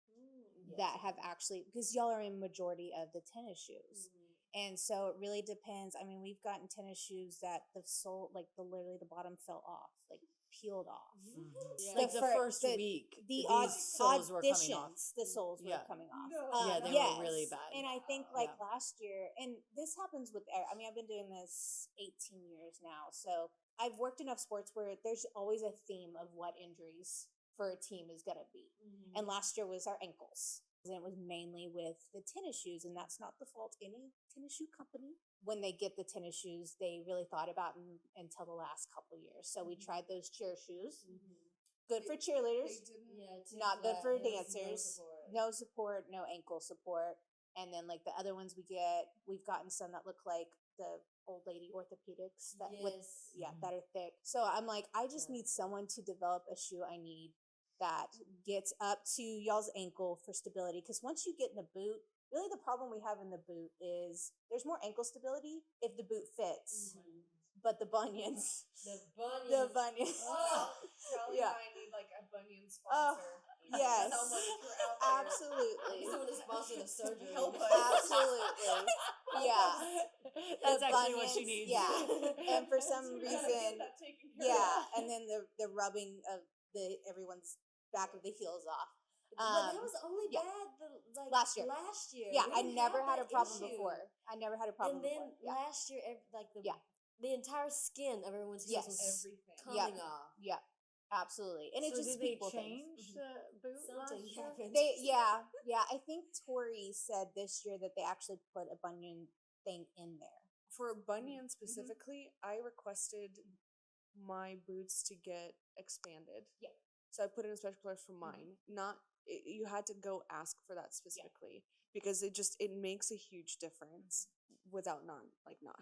[SPEAKER 3] that have actually, because y'all are in majority of the tennis shoes. And so it really depends. I mean, we've gotten tennis shoes that the sole, like literally the bottom fell off, like peeled off.
[SPEAKER 4] Like the first week,
[SPEAKER 3] the
[SPEAKER 4] soles were coming off.
[SPEAKER 3] auditions, the soles were coming off.
[SPEAKER 4] Yeah, they were really bad.
[SPEAKER 3] And I think like last year, and this happens with, I mean, I've been doing this 18 years now. So I've worked enough sports where there's always a theme of what injuries for a team is going to be. And last year was our ankles. And it was mainly with the tennis shoes, and that's not the fault of any tennis shoe company. When they get the tennis shoes, they really thought about them until the last couple years. So we tried those cheer shoes. Good for cheerleaders, not good for dancers. No support, no ankle support. And then like the other ones we've gotten some that look like the old lady orthopedics that that are thick. So I'm like, I just need someone to develop a shoe I need that gets up to y'all's ankle for stability. Because once you get in the boot, really the problem we have in the boot is there's more ankle stability if the boot fits. But the bunions. The bunions.
[SPEAKER 2] Oh, Charlie and I need like a bunion sponsor.
[SPEAKER 3] Yes.
[SPEAKER 2] Someone if you're out there.
[SPEAKER 3] Absolutely.
[SPEAKER 5] Someone to sponsor the surgery.
[SPEAKER 2] Help us.
[SPEAKER 3] Absolutely. Yeah.
[SPEAKER 4] That's
[SPEAKER 3] The
[SPEAKER 4] actually what she
[SPEAKER 3] bunions,
[SPEAKER 4] needs.
[SPEAKER 3] Yeah. And for some
[SPEAKER 2] We gotta
[SPEAKER 3] reason,
[SPEAKER 2] get that taken care of.
[SPEAKER 3] yeah. And then the rubbing of everyone's back of the heels off.
[SPEAKER 5] But that was only bad
[SPEAKER 3] Last year.
[SPEAKER 5] Yeah,
[SPEAKER 3] I
[SPEAKER 5] we
[SPEAKER 3] never
[SPEAKER 5] had
[SPEAKER 3] had a
[SPEAKER 5] that
[SPEAKER 3] problem
[SPEAKER 5] issue.
[SPEAKER 3] before. I never had a problem
[SPEAKER 5] And then
[SPEAKER 3] before. Yeah.
[SPEAKER 5] last year, the entire skin of everyone's heels was
[SPEAKER 2] Everything.
[SPEAKER 5] coming off.
[SPEAKER 3] Yeah. Absolutely. And it's
[SPEAKER 4] So
[SPEAKER 3] just
[SPEAKER 4] did they
[SPEAKER 3] people
[SPEAKER 4] change
[SPEAKER 3] things.
[SPEAKER 4] the boot
[SPEAKER 5] Something
[SPEAKER 4] last year?
[SPEAKER 5] happened.
[SPEAKER 3] Yeah. I think Tori said this year that they actually put a bunion thing in there.
[SPEAKER 2] For bunion specifically, I requested my boots to get expanded.
[SPEAKER 3] Yeah.
[SPEAKER 2] So I put in a special place for mine. You had to go ask for that specifically because it makes a huge difference without not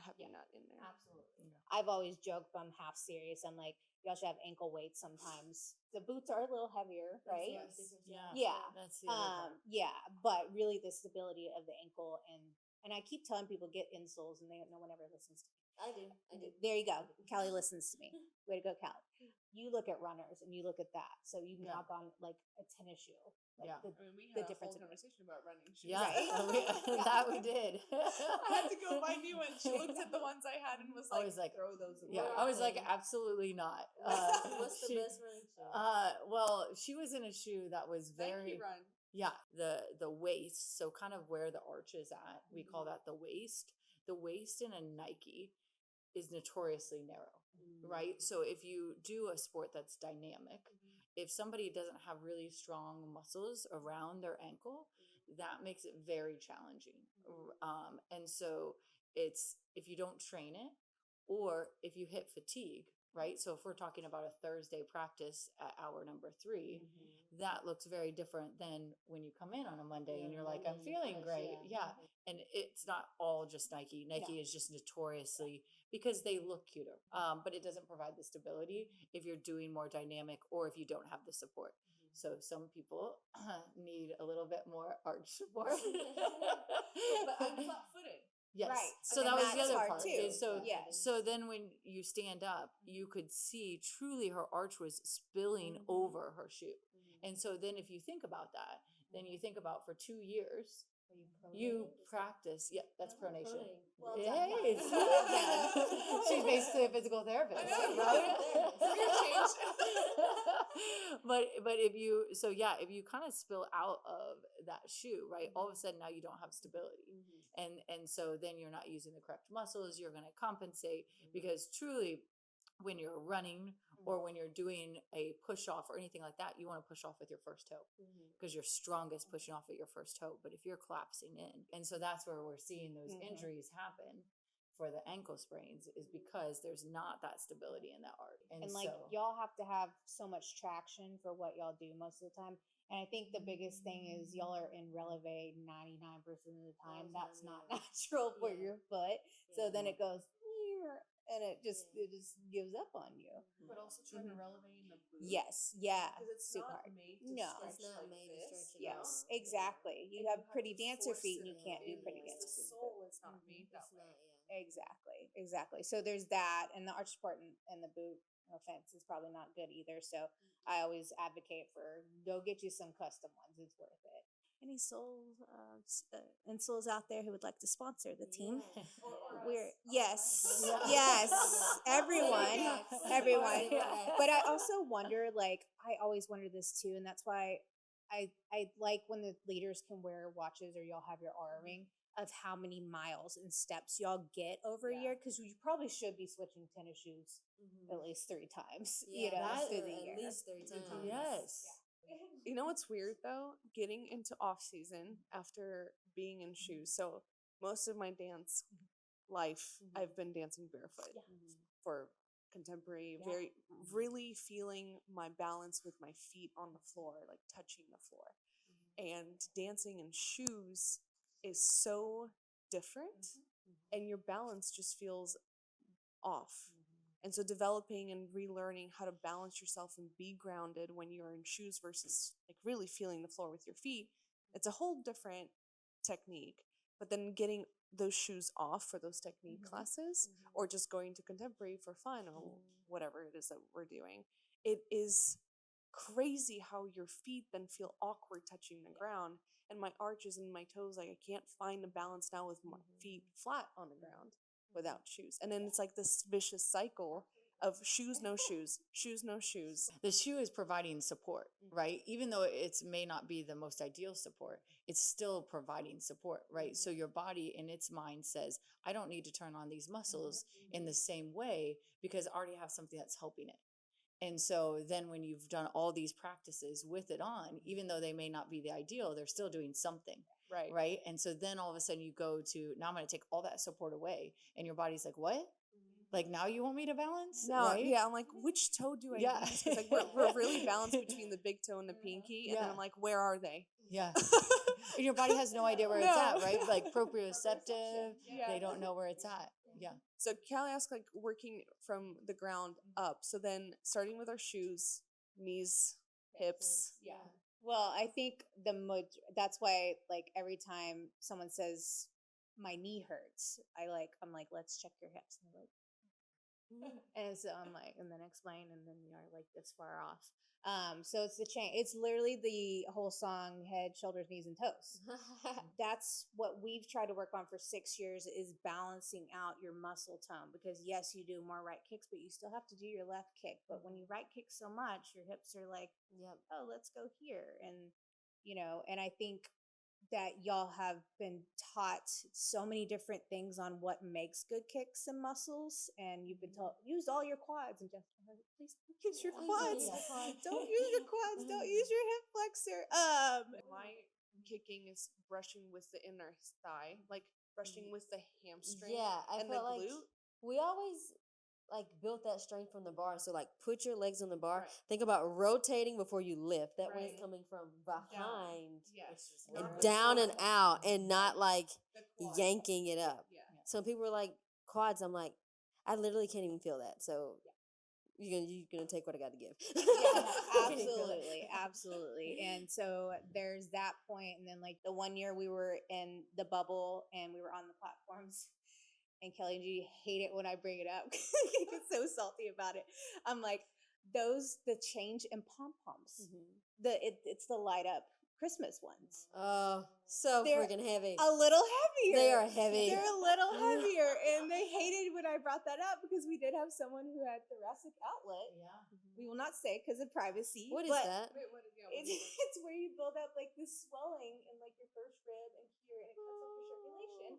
[SPEAKER 2] having that in there.
[SPEAKER 3] Absolutely. I've always joked, but I'm half serious. I'm like, y'all should have ankle weights sometimes. The boots are a little heavier, right? Yeah.
[SPEAKER 4] That's the other part.
[SPEAKER 3] Yeah, but really the stability of the ankle and I keep telling people get insoles and no one ever listens to me.
[SPEAKER 5] I do.
[SPEAKER 3] There you go. Callie listens to me. Way to go, Callie. you look at runners and you look at that. So you
[SPEAKER 4] Yeah.
[SPEAKER 3] knock on like a tennis shoe. Like
[SPEAKER 4] Yeah.
[SPEAKER 3] the,
[SPEAKER 2] I mean, we
[SPEAKER 3] the
[SPEAKER 2] had a
[SPEAKER 3] difference
[SPEAKER 2] whole
[SPEAKER 3] in-
[SPEAKER 2] conversation about running shoes.
[SPEAKER 4] Yeah,
[SPEAKER 3] Right?
[SPEAKER 4] that we did.
[SPEAKER 2] I had to go buy new ones. She looked at the ones I had and was
[SPEAKER 4] I
[SPEAKER 2] like,
[SPEAKER 4] was like,
[SPEAKER 2] throw those away.
[SPEAKER 4] Yeah, I was like,
[SPEAKER 5] Okay.
[SPEAKER 4] absolutely not.
[SPEAKER 5] What's the
[SPEAKER 4] she-
[SPEAKER 5] best running shoe?
[SPEAKER 4] Well, she was in a shoe that was
[SPEAKER 2] Nike
[SPEAKER 4] very,
[SPEAKER 2] run.
[SPEAKER 4] yeah, the waist. So kind of where the arch is at, we call that the waist. The waist in a Nike is notoriously narrow, right? So if you do a sport that's dynamic, if somebody doesn't have really strong muscles around their ankle, that makes it very challenging. And so it's if you don't train it, or if you hit fatigue, right? So if we're talking about a Thursday practice at hour number 3, that looks very different than when you come in on a Monday and you're like, I'm feeling great. Yeah. And it's not all just Nike. Nike is just notoriously because they look cuter. But it doesn't provide the stability if you're doing more dynamic or if you don't have the support. So some people need a little bit more arch support.
[SPEAKER 2] But I'm flat-footed.
[SPEAKER 4] Yes.
[SPEAKER 3] Right.
[SPEAKER 4] So
[SPEAKER 3] And
[SPEAKER 4] that was the
[SPEAKER 3] that's
[SPEAKER 4] other
[SPEAKER 3] hard
[SPEAKER 4] part.
[SPEAKER 3] too.
[SPEAKER 4] Is so
[SPEAKER 3] Yes.
[SPEAKER 4] so then when you stand up, you could see truly her arch was spilling over her shoe. And so then if you think about that, then you think about for 2 years, you practice. Yeah, that's pronation.
[SPEAKER 5] Well
[SPEAKER 4] Yes.
[SPEAKER 5] done.
[SPEAKER 4] She's basically a physical therapist,
[SPEAKER 2] I know.
[SPEAKER 4] right?
[SPEAKER 2] Career change.
[SPEAKER 4] but if you kind of spill out of that shoe, right? All of a sudden now you don't have stability. And so then you're not using the correct muscles, you're going to compensate because truly when you're running or when you're doing a push off or anything like that, you want to push off with your first toe because you're strongest pushing off at your first toe. But if you're collapsing in, and so that's where we're seeing those injuries happen for the ankle sprains is because there's not that stability in that arch.
[SPEAKER 3] And like
[SPEAKER 4] so,
[SPEAKER 3] y'all have to have so much traction for what y'all do most of the time. And I think the biggest thing is y'all are in releve 99% of the time. That's not natural for your foot. So then it goes and it just gives up on you.
[SPEAKER 2] But also trying to relevate in the boot.
[SPEAKER 3] Yes, yeah,
[SPEAKER 2] Because it's
[SPEAKER 3] super
[SPEAKER 2] not
[SPEAKER 3] hard.
[SPEAKER 2] made to
[SPEAKER 3] No.
[SPEAKER 2] stretch
[SPEAKER 5] It's not
[SPEAKER 2] like
[SPEAKER 5] made to
[SPEAKER 2] this.
[SPEAKER 5] stretch at all.
[SPEAKER 3] Yes, exactly. You have pretty dancer feet and you can't do pretty
[SPEAKER 2] The
[SPEAKER 3] dancer feet.
[SPEAKER 2] sole is not made that
[SPEAKER 5] It's
[SPEAKER 2] way.
[SPEAKER 5] not,
[SPEAKER 3] Exactly. So there's that, and the arch support and the boot. No offense, is probably not good either. So I always advocate for go get you some custom ones. It's worth it. Any insoles out there who would like to sponsor the team? We're yes, everyone. But I also wonder, like, I always wonder this too, and that's why I like when the leaders can wear watches or y'all have your aura ring of how many miles and steps y'all get over a year, because you probably should be switching tennis shoes at least 3 times, you know, through the year.
[SPEAKER 5] At least 3 times.
[SPEAKER 4] yes.
[SPEAKER 2] You know what's weird though? Getting into off season after being in shoes. So most of my dance life, I've been dancing barefoot for contemporary, really feeling my balance with my feet on the floor, like touching the floor. And dancing in shoes is so different and your balance just feels off. And so developing and relearning how to balance yourself and be grounded when you're in shoes versus like really feeling the floor with your feet, it's a whole different technique. But then getting those shoes off for those technique classes or just going to contemporary for fun or whatever it is that we're doing, it is crazy how your feet then feel awkward touching the ground. And my arches and my toes, like I can't find the balance now with my feet flat on the ground without shoes. And then it's like this vicious cycle of shoes, no shoes, shoes, no shoes.
[SPEAKER 4] The shoe is providing support, right? Even though it may not be the most ideal support, it's still providing support, right? So your body in its mind says, I don't need to turn on these muscles in the same way because I already have something that's helping it. And so then when you've done all these practices with it on, even though they may not be the ideal, they're still doing something. Right. And so then all of a sudden you go to, now I'm going to take all that support away. And your body's like, what? Like now you want me to balance?
[SPEAKER 2] No,
[SPEAKER 4] right?
[SPEAKER 2] yeah, I'm like, which toe do I use? Because like we're really balanced between the big toe and the pinky. And then I'm like, where are they?
[SPEAKER 4] Yeah. And your body has no idea where it's at, right? Like proprioceptive. They don't know where it's at. Yeah.
[SPEAKER 2] So Callie asked, like, working from the ground up. So then starting with our shoes, knees, hips.
[SPEAKER 3] Yeah. Well, I think that's why, like, every time someone says my knee hurts, I'm like, let's check your hips. And they're like, And so I'm like, and then explain, and then you're like this far off. So it's the chain. It's literally the whole song: head, shoulders, knees, and toes. That's what we've tried to work on for 6 years, is balancing out your muscle tone. Because yes, you do more right kicks, but you still have to do your left kick. But when you right kick so much, your hips are like,
[SPEAKER 5] Yep.
[SPEAKER 3] oh, let's go here. And, and I think that y'all have been taught so many different things on what makes good kicks and muscles. And you've been told, use all your quads. And Jess, please don't use your quads. Don't use your quads. Don't use your hip flexor.
[SPEAKER 2] My kicking is brushing with the inner thigh, like brushing with the hamstring
[SPEAKER 5] Yeah, I
[SPEAKER 2] and the
[SPEAKER 5] felt like
[SPEAKER 2] glute.
[SPEAKER 5] we always like built that strength from the bar. So like put your legs on the bar.
[SPEAKER 2] Right.
[SPEAKER 5] Think about rotating before you lift. That way it's
[SPEAKER 2] Right.
[SPEAKER 5] coming from behind
[SPEAKER 2] Yes.
[SPEAKER 5] and
[SPEAKER 2] Not
[SPEAKER 5] down and
[SPEAKER 2] before
[SPEAKER 5] out, and not like
[SPEAKER 2] the quad.
[SPEAKER 5] yanking it up.
[SPEAKER 2] Yeah.
[SPEAKER 5] Some people were like quads. I'm like, I literally can't even feel that. So you're gonna take what I got to give.
[SPEAKER 3] Yeah, absolutely. And so there's that point, and then like the one year we were in the bubble and we were on the platforms, and Kelly and Judy hate it when I bring it up. They get so salty about it. I'm like, the change in pom poms, it's the light up Christmas ones.
[SPEAKER 5] Oh, so
[SPEAKER 3] They're
[SPEAKER 5] freaking heavy.
[SPEAKER 3] A little heavier.
[SPEAKER 5] They are heavy.
[SPEAKER 3] They're a little heavier, and they hated when I brought that up because we did have someone who had thoracic outlet.
[SPEAKER 4] Yeah.
[SPEAKER 3] We will not say because of privacy.
[SPEAKER 5] What is
[SPEAKER 3] but
[SPEAKER 5] that?
[SPEAKER 2] Wait, what? Yeah,
[SPEAKER 3] It's where you build up like this swelling in like your first rib and here, and it cuts off your circulation.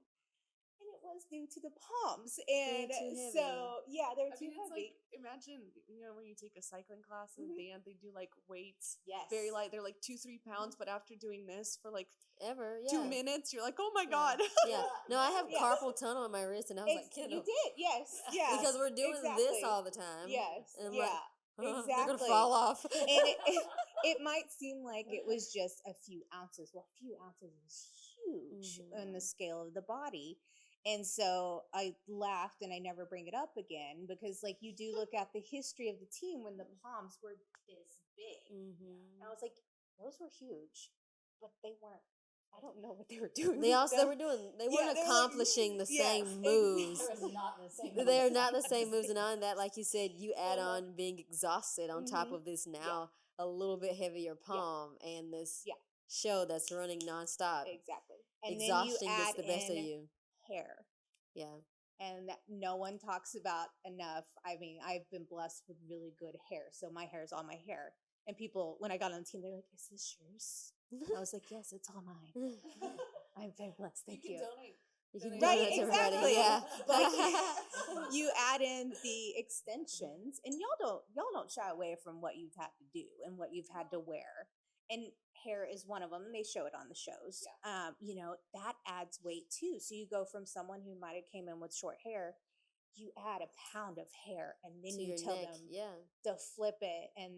[SPEAKER 3] And it was due to the palms, and
[SPEAKER 5] too heavy.
[SPEAKER 3] so they're too
[SPEAKER 2] it's
[SPEAKER 3] heavy.
[SPEAKER 2] like, imagine, when you take a cycling class in band, they do like weights,
[SPEAKER 3] Yes,
[SPEAKER 2] very light. They're like 2-3 pounds, but after doing this for like
[SPEAKER 5] Ever,
[SPEAKER 2] 2 minutes, you're like, oh my god.
[SPEAKER 5] Yeah. No, I have
[SPEAKER 3] Yeah.
[SPEAKER 5] carpal tunnel on my wrist, and I was like,
[SPEAKER 3] you
[SPEAKER 5] Kendall.
[SPEAKER 3] did, yes, yeah,
[SPEAKER 5] Because we're doing this all the time.
[SPEAKER 3] yes,
[SPEAKER 5] And I'm
[SPEAKER 3] yeah,
[SPEAKER 5] like, they're gonna
[SPEAKER 3] exactly.
[SPEAKER 5] fall off.
[SPEAKER 3] And it might seem like it was just a few ounces. Well, a few ounces is huge on the scale of the body. And so I laughed, and I never bring it up again, because like you do look at the history of the team when the palms were this big. And I was like, those were huge, but they weren't. I don't know what they were doing.
[SPEAKER 5] They
[SPEAKER 3] with them.
[SPEAKER 5] weren't accomplishing the same moves.
[SPEAKER 4] Not the same.
[SPEAKER 5] They're not the same moves. And on that, like you said, you add on being exhausted on top of this now a little bit heavier palm and this show that's running nonstop.
[SPEAKER 3] Exactly. And
[SPEAKER 5] Exhaustion
[SPEAKER 3] then you
[SPEAKER 5] gets
[SPEAKER 3] add
[SPEAKER 5] the best of
[SPEAKER 3] in
[SPEAKER 5] you.
[SPEAKER 3] hair.
[SPEAKER 5] Yeah.
[SPEAKER 3] And that no one talks about enough. I mean, I've been blessed with really good hair. So my hair is all my hair. And people, when I got on the team, they're like, is this yours? I was like, yes, it's all mine. I'm very blessed. Thank you.
[SPEAKER 2] Donate.
[SPEAKER 5] You can
[SPEAKER 3] Right,
[SPEAKER 5] donate to everybody,
[SPEAKER 3] exactly.
[SPEAKER 5] yeah.
[SPEAKER 3] Like, you add in the extensions, and y'all don't shy away from what you've had to do and what you've had to wear. And hair is one of them. They show it on the shows. That adds weight too. So you go from someone who might have came in with short hair, you add a pound of hair, and then
[SPEAKER 5] To
[SPEAKER 3] you
[SPEAKER 5] your
[SPEAKER 3] tell
[SPEAKER 5] neck,
[SPEAKER 3] them to flip it. And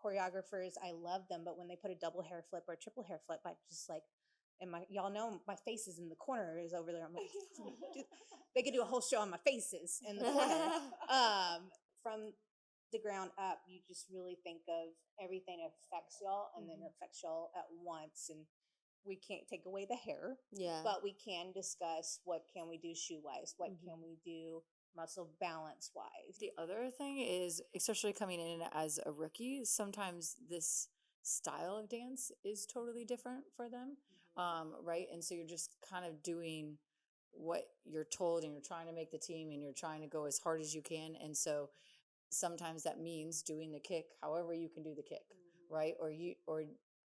[SPEAKER 3] choreographers, I love them, but when they put a double hair flip or a triple hair flip, I just like, and y'all know my face is in the corner, is over there. I'm like, they could do a whole show on my faces in the corner. From the ground up, you just really think of everything affects y'all, and then affects y'all at once. And we can't take away the hair, but we can discuss what can we do shoe wise, what can we do muscle balance wise.
[SPEAKER 4] The other thing is, especially coming in as a rookie, sometimes this style of dance is totally different for them, right? And so you're just kind of doing what you're told, and you're trying to make the team, and you're trying to go as hard as you can. And so sometimes that means doing the kick however you can do the kick, right? Or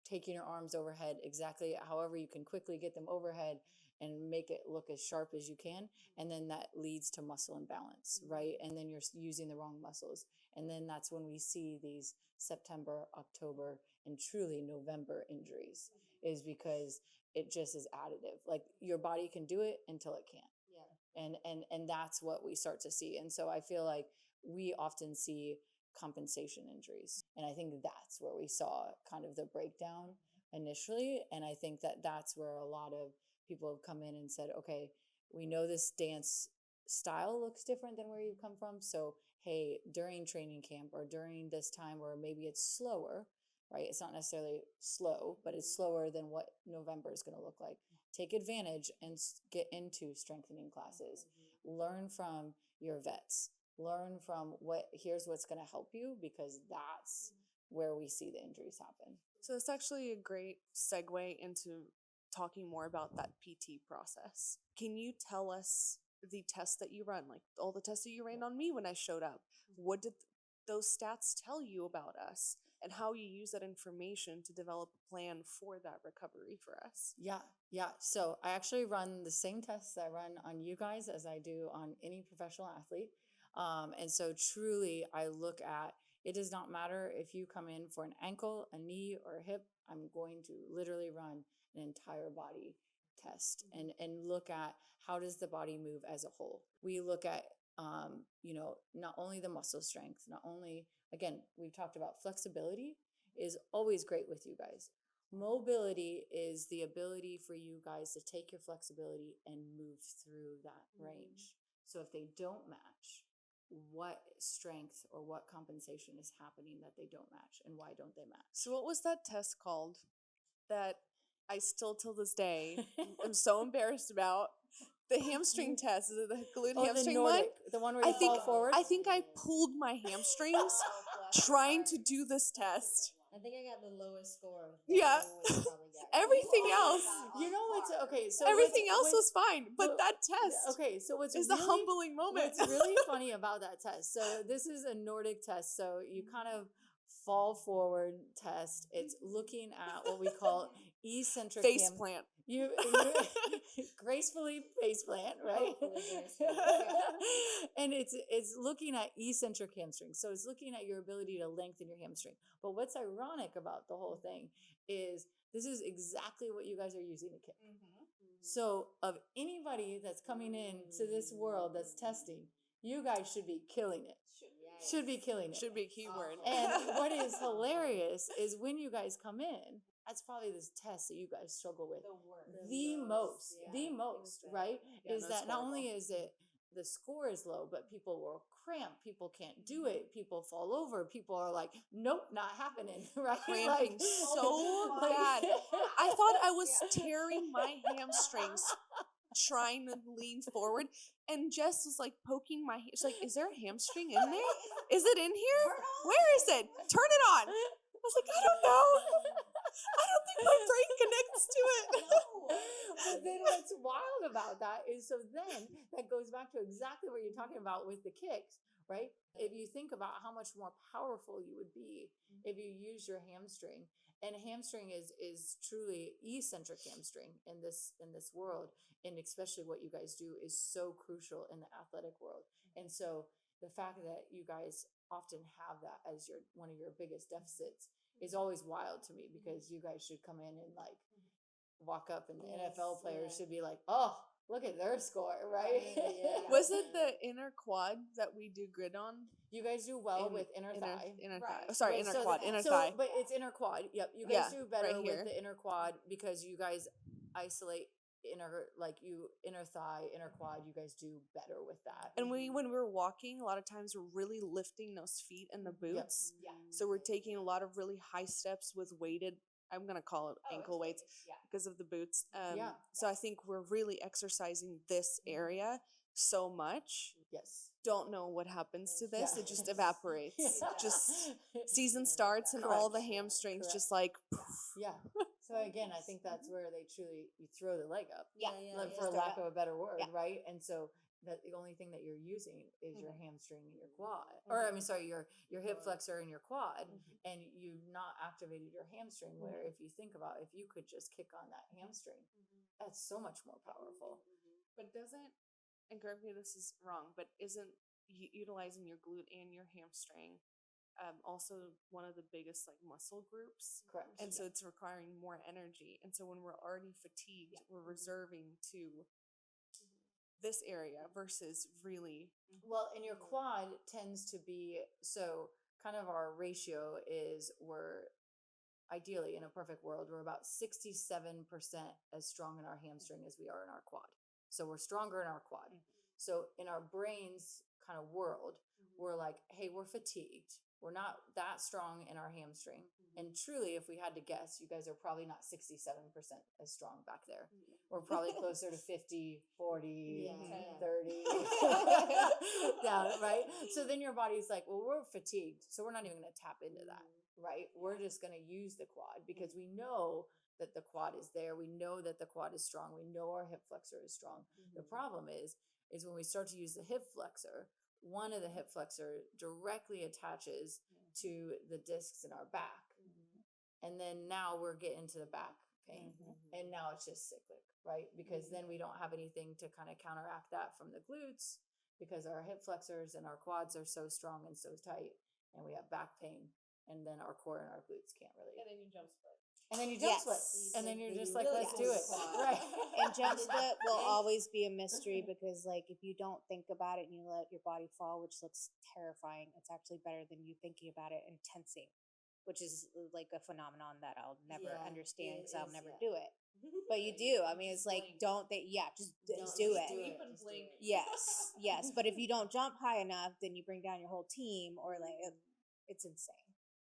[SPEAKER 4] taking your arms overhead exactly however you can quickly get them overhead and make it look as sharp as you can. And then that leads to muscle imbalance, right? And then you're using the wrong muscles. And then that's when we see these September, October, and truly November injuries, is because it just is additive. Like your body can do it until it can't. Yeah. And that's what we start to see. And so I feel like we often see compensation injuries. And I think that's where we saw kind of the breakdown initially. And I think that that's where a lot of people have come in and said, okay, we know this dance style looks different than where you come from. So, hey, during training camp or during this time where maybe it's slower, right? It's not necessarily slow, but it's slower than what November is going to look like. Take advantage and get into strengthening classes. Learn from your vets. learn from here's what's going to help you, because that's where we see the injuries happen.
[SPEAKER 2] So it's actually a great segue into talking more about that PT process. Can you tell us the tests that you run, like all the tests that you ran on me when I showed up? What did those stats tell you about us, and how you use that information to develop a plan for that recovery for us?
[SPEAKER 4] Yeah. So I actually run the same tests I run on you guys as I do on any professional athlete. And so truly, I look at, it does not matter if you come in for an ankle, a knee, or a hip. I'm going to literally run an entire body test and look at how does the body move as a whole. We look at, not only the muscle strength, not only, again, we've talked about flexibility is always great with you guys. Mobility is the ability for you guys to take your flexibility and move through that range. So if they don't match, what strength or what compensation is happening that they don't match, and why don't they match?
[SPEAKER 2] So what was that test called that I still till this day am so embarrassed about? The hamstring test. Is it the glute hamstring
[SPEAKER 4] the
[SPEAKER 2] one?
[SPEAKER 4] Nordic, the one where you
[SPEAKER 2] I think
[SPEAKER 4] fall forward?
[SPEAKER 2] I think I pulled my hamstrings trying to do this test.
[SPEAKER 5] I think I got the lowest score.
[SPEAKER 2] Yeah. Everything else,
[SPEAKER 4] It's okay. So
[SPEAKER 2] everything else was fine, but that test
[SPEAKER 4] Okay, so what's
[SPEAKER 2] is
[SPEAKER 4] really,
[SPEAKER 2] the humbling moment.
[SPEAKER 4] What's really funny about that test? So this is a Nordic test. So you kind of fall forward test. It's looking at what we call eccentric
[SPEAKER 2] Face plant.
[SPEAKER 4] You gracefully face plant, right? And it's looking at eccentric hamstring. So it's looking at your ability to lengthen your hamstring. But what's ironic about the whole thing is this is exactly what you guys are using to kick. So of anybody that's coming into this world that's testing, you guys should be killing it. Should be killing it.
[SPEAKER 2] Should be a keyword.
[SPEAKER 4] And what is hilarious is when you guys come in, that's probably this test that you guys struggle with the most, right?
[SPEAKER 2] Yeah,
[SPEAKER 4] Is
[SPEAKER 2] that's
[SPEAKER 4] that not
[SPEAKER 2] horrible.
[SPEAKER 4] only is it the score is low, but people will cramp, people can't do it, people fall over, people are like, nope, not happening, right?
[SPEAKER 2] Cramping so bad. I thought I was tearing my hamstrings trying to lean forward, and Jess was like poking my she's like, is there a hamstring in there? Is it in here? Where is it? Turn it on. I was like, I don't know. I don't think my brain connects to it.
[SPEAKER 4] But then what's wild about that is, so then that goes back to exactly what you're talking about with the kicks, right? If you think about how much more powerful you would be if you use your hamstring, and hamstring is truly eccentric hamstring in this world, and especially what you guys do is so crucial in the athletic world. And so the fact that you guys often have that as one of your biggest deficits is always wild to me, because you guys should come in and like walk up, and the NFL players should be like, oh, look at their score, right?
[SPEAKER 2] Was it the inner quad that we do grid on?
[SPEAKER 4] You guys do well with inner thigh.
[SPEAKER 2] Inner thigh. Oh, sorry,
[SPEAKER 4] Right,
[SPEAKER 2] inner
[SPEAKER 4] so
[SPEAKER 2] quad.
[SPEAKER 4] the-
[SPEAKER 2] Inner
[SPEAKER 4] so-
[SPEAKER 2] thigh.
[SPEAKER 4] But it's inner quad. Yep. You guys do better
[SPEAKER 2] right
[SPEAKER 4] with
[SPEAKER 2] here.
[SPEAKER 4] the inner quad, because you guys isolate inner thigh, inner quad. You guys do better with that.
[SPEAKER 2] And when we're walking, a lot of times we're really lifting those feet and the boots.
[SPEAKER 3] Yeah.
[SPEAKER 2] So we're taking a lot of really high steps with weighted, I'm going to call it ankle weights because of the boots. So I think we're really exercising this area so much.
[SPEAKER 4] Yes.
[SPEAKER 2] Don't know what happens to this.
[SPEAKER 4] Yeah.
[SPEAKER 2] It just evaporates. Just season starts and all the hamstrings
[SPEAKER 4] Correct.
[SPEAKER 2] just like
[SPEAKER 4] Yeah. So again, I think that's where you throw the leg up.
[SPEAKER 3] Yeah.
[SPEAKER 4] Like, for lack of a better word,
[SPEAKER 3] Yeah.
[SPEAKER 4] right? And so that the only thing that you're using is your hamstring and your quad, or I mean, sorry, your hip flexor and your quad, and you've not activated your hamstring. Where if you think about, if you could just kick on that hamstring, that's so much more powerful.
[SPEAKER 2] But doesn't, and correct me if this is wrong, but isn't utilizing your glute and your hamstring also one of the biggest like muscle groups?
[SPEAKER 4] Correct.
[SPEAKER 2] And so it's requiring more energy. And so when we're already fatigued, we're reserving to this area versus really.
[SPEAKER 4] Well, and your quad tends to be, so kind of our ratio is, we're ideally, in a perfect world, we're about 67% as strong in our hamstring as we are in our quad. So we're stronger in our quad. So in our brain's kind of world, we're like, hey, we're fatigued. We're not that strong in our hamstring. And truly, if we had to guess, you guys are probably not 67% as strong back there. We're probably closer to 50, 40,
[SPEAKER 5] Yeah.
[SPEAKER 4] 30 down, right? So then your body's like, well, we're fatigued, so we're not even going to tap into that, right? We're just going to use the quad because we know that the quad is there. We know that the quad is strong. We know our hip flexor is strong. The problem is when we start to use the hip flexor, one of the hip flexor directly attaches to the discs in our back. And then now we're getting to the back pain. And now it's just cyclic, right? Because then we don't have anything to kind of counteract that from the glutes because our hip flexors and our quads are so strong and so tight. And we have back pain. And then our core and our glutes can't really.
[SPEAKER 2] And then you jump split.
[SPEAKER 4] And then you jump
[SPEAKER 3] Yes.
[SPEAKER 4] split. And then you're just like,
[SPEAKER 5] Really
[SPEAKER 4] let's do it.
[SPEAKER 5] quad.
[SPEAKER 4] Right.
[SPEAKER 3] And jump split will always be a mystery because, like, if you don't think about it and you let your body fall, which looks terrifying, it's actually better than you thinking about it and tensing, which is like a phenomenon that I'll never
[SPEAKER 5] Yeah,
[SPEAKER 3] understand
[SPEAKER 5] it
[SPEAKER 3] because I'll
[SPEAKER 5] is,
[SPEAKER 3] never
[SPEAKER 5] yeah.
[SPEAKER 3] do it. But you do. I mean, it's like, just do it.
[SPEAKER 5] Just do it.
[SPEAKER 2] Sleep and
[SPEAKER 5] Just do
[SPEAKER 2] blink.
[SPEAKER 5] it.
[SPEAKER 3] Yes. But if you don't jump high enough, then you bring down your whole team, or like, it's insane.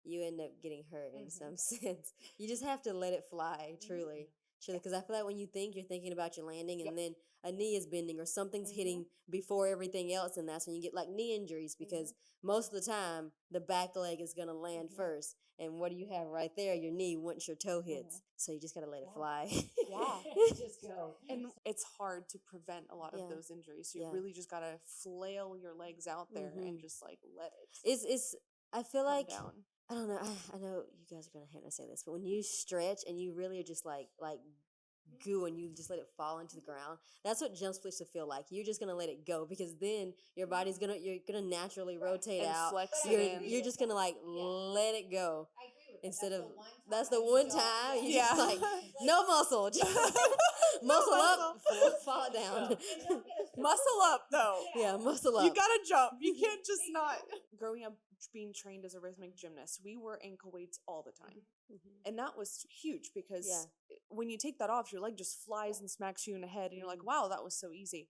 [SPEAKER 5] You end up getting hurt in some sense. You just have to let it fly, truly. Because I feel like when you think, you're thinking about your landing, and then a knee is bending or something's hitting before everything else, and that's when you get like knee injuries because most of the time the back leg is going to land first. And what do you have right there? Your knee once your toe hits. So you just got to let it fly.
[SPEAKER 4] Just go.
[SPEAKER 2] And it's hard to prevent a lot of
[SPEAKER 5] Yeah.
[SPEAKER 2] those injuries. So you
[SPEAKER 5] Yeah.
[SPEAKER 2] really just gotta flail your legs out there and just like let it
[SPEAKER 5] It's I feel
[SPEAKER 2] come
[SPEAKER 5] like
[SPEAKER 2] down.
[SPEAKER 5] I don't know. I know you guys are gonna hear me say this, but when you stretch and you really are just like goo and you just let it fall into the ground, that's what jump splits should feel like. You're just gonna let it go because then your body's you're gonna naturally rotate
[SPEAKER 2] And
[SPEAKER 5] out.
[SPEAKER 2] flex it
[SPEAKER 5] You're
[SPEAKER 2] in.
[SPEAKER 5] you're just gonna like let it go
[SPEAKER 3] I agree with
[SPEAKER 5] instead of
[SPEAKER 3] that's
[SPEAKER 5] that's the one time you just
[SPEAKER 2] Yeah.
[SPEAKER 5] like no muscle, just muscle up, fall it down.
[SPEAKER 2] Muscle up though.
[SPEAKER 5] Yeah, muscle up.
[SPEAKER 2] You gotta jump. You can't just not. Growing up being trained as a rhythmic gymnast, we wore ankle weights all the time. And that was huge because when you take that off, your leg just flies and smacks you in the head and you're like, wow, that was so easy.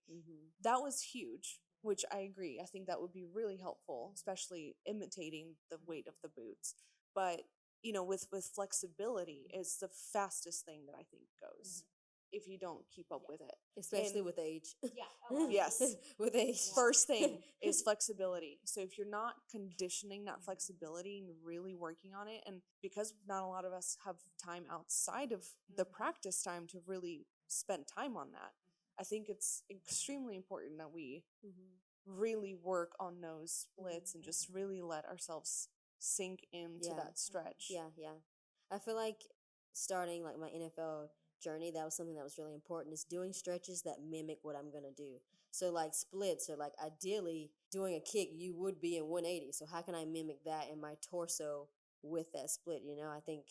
[SPEAKER 2] That was huge, which I agree. I think that would be really helpful, especially imitating the weight of the boots. But, you know, with flexibility is the fastest thing that I think goes if you don't keep up with it.
[SPEAKER 5] Especially
[SPEAKER 2] And-
[SPEAKER 5] with age.
[SPEAKER 2] Yes.
[SPEAKER 5] With age.
[SPEAKER 2] First thing is flexibility. So if you're not conditioning that flexibility and really working on it, and because not a lot of us have time outside of the practice time to really spend time on that, I think it's extremely important that we really work on those splits and just really let ourselves sink into that stretch.
[SPEAKER 5] Yeah. I feel like starting like my NFL journey, that was something that was really important, is doing stretches that mimic what I'm gonna do. So like splits, or like ideally doing a kick, you would be in 180. So how can I mimic that in my torso with that split? You know, I think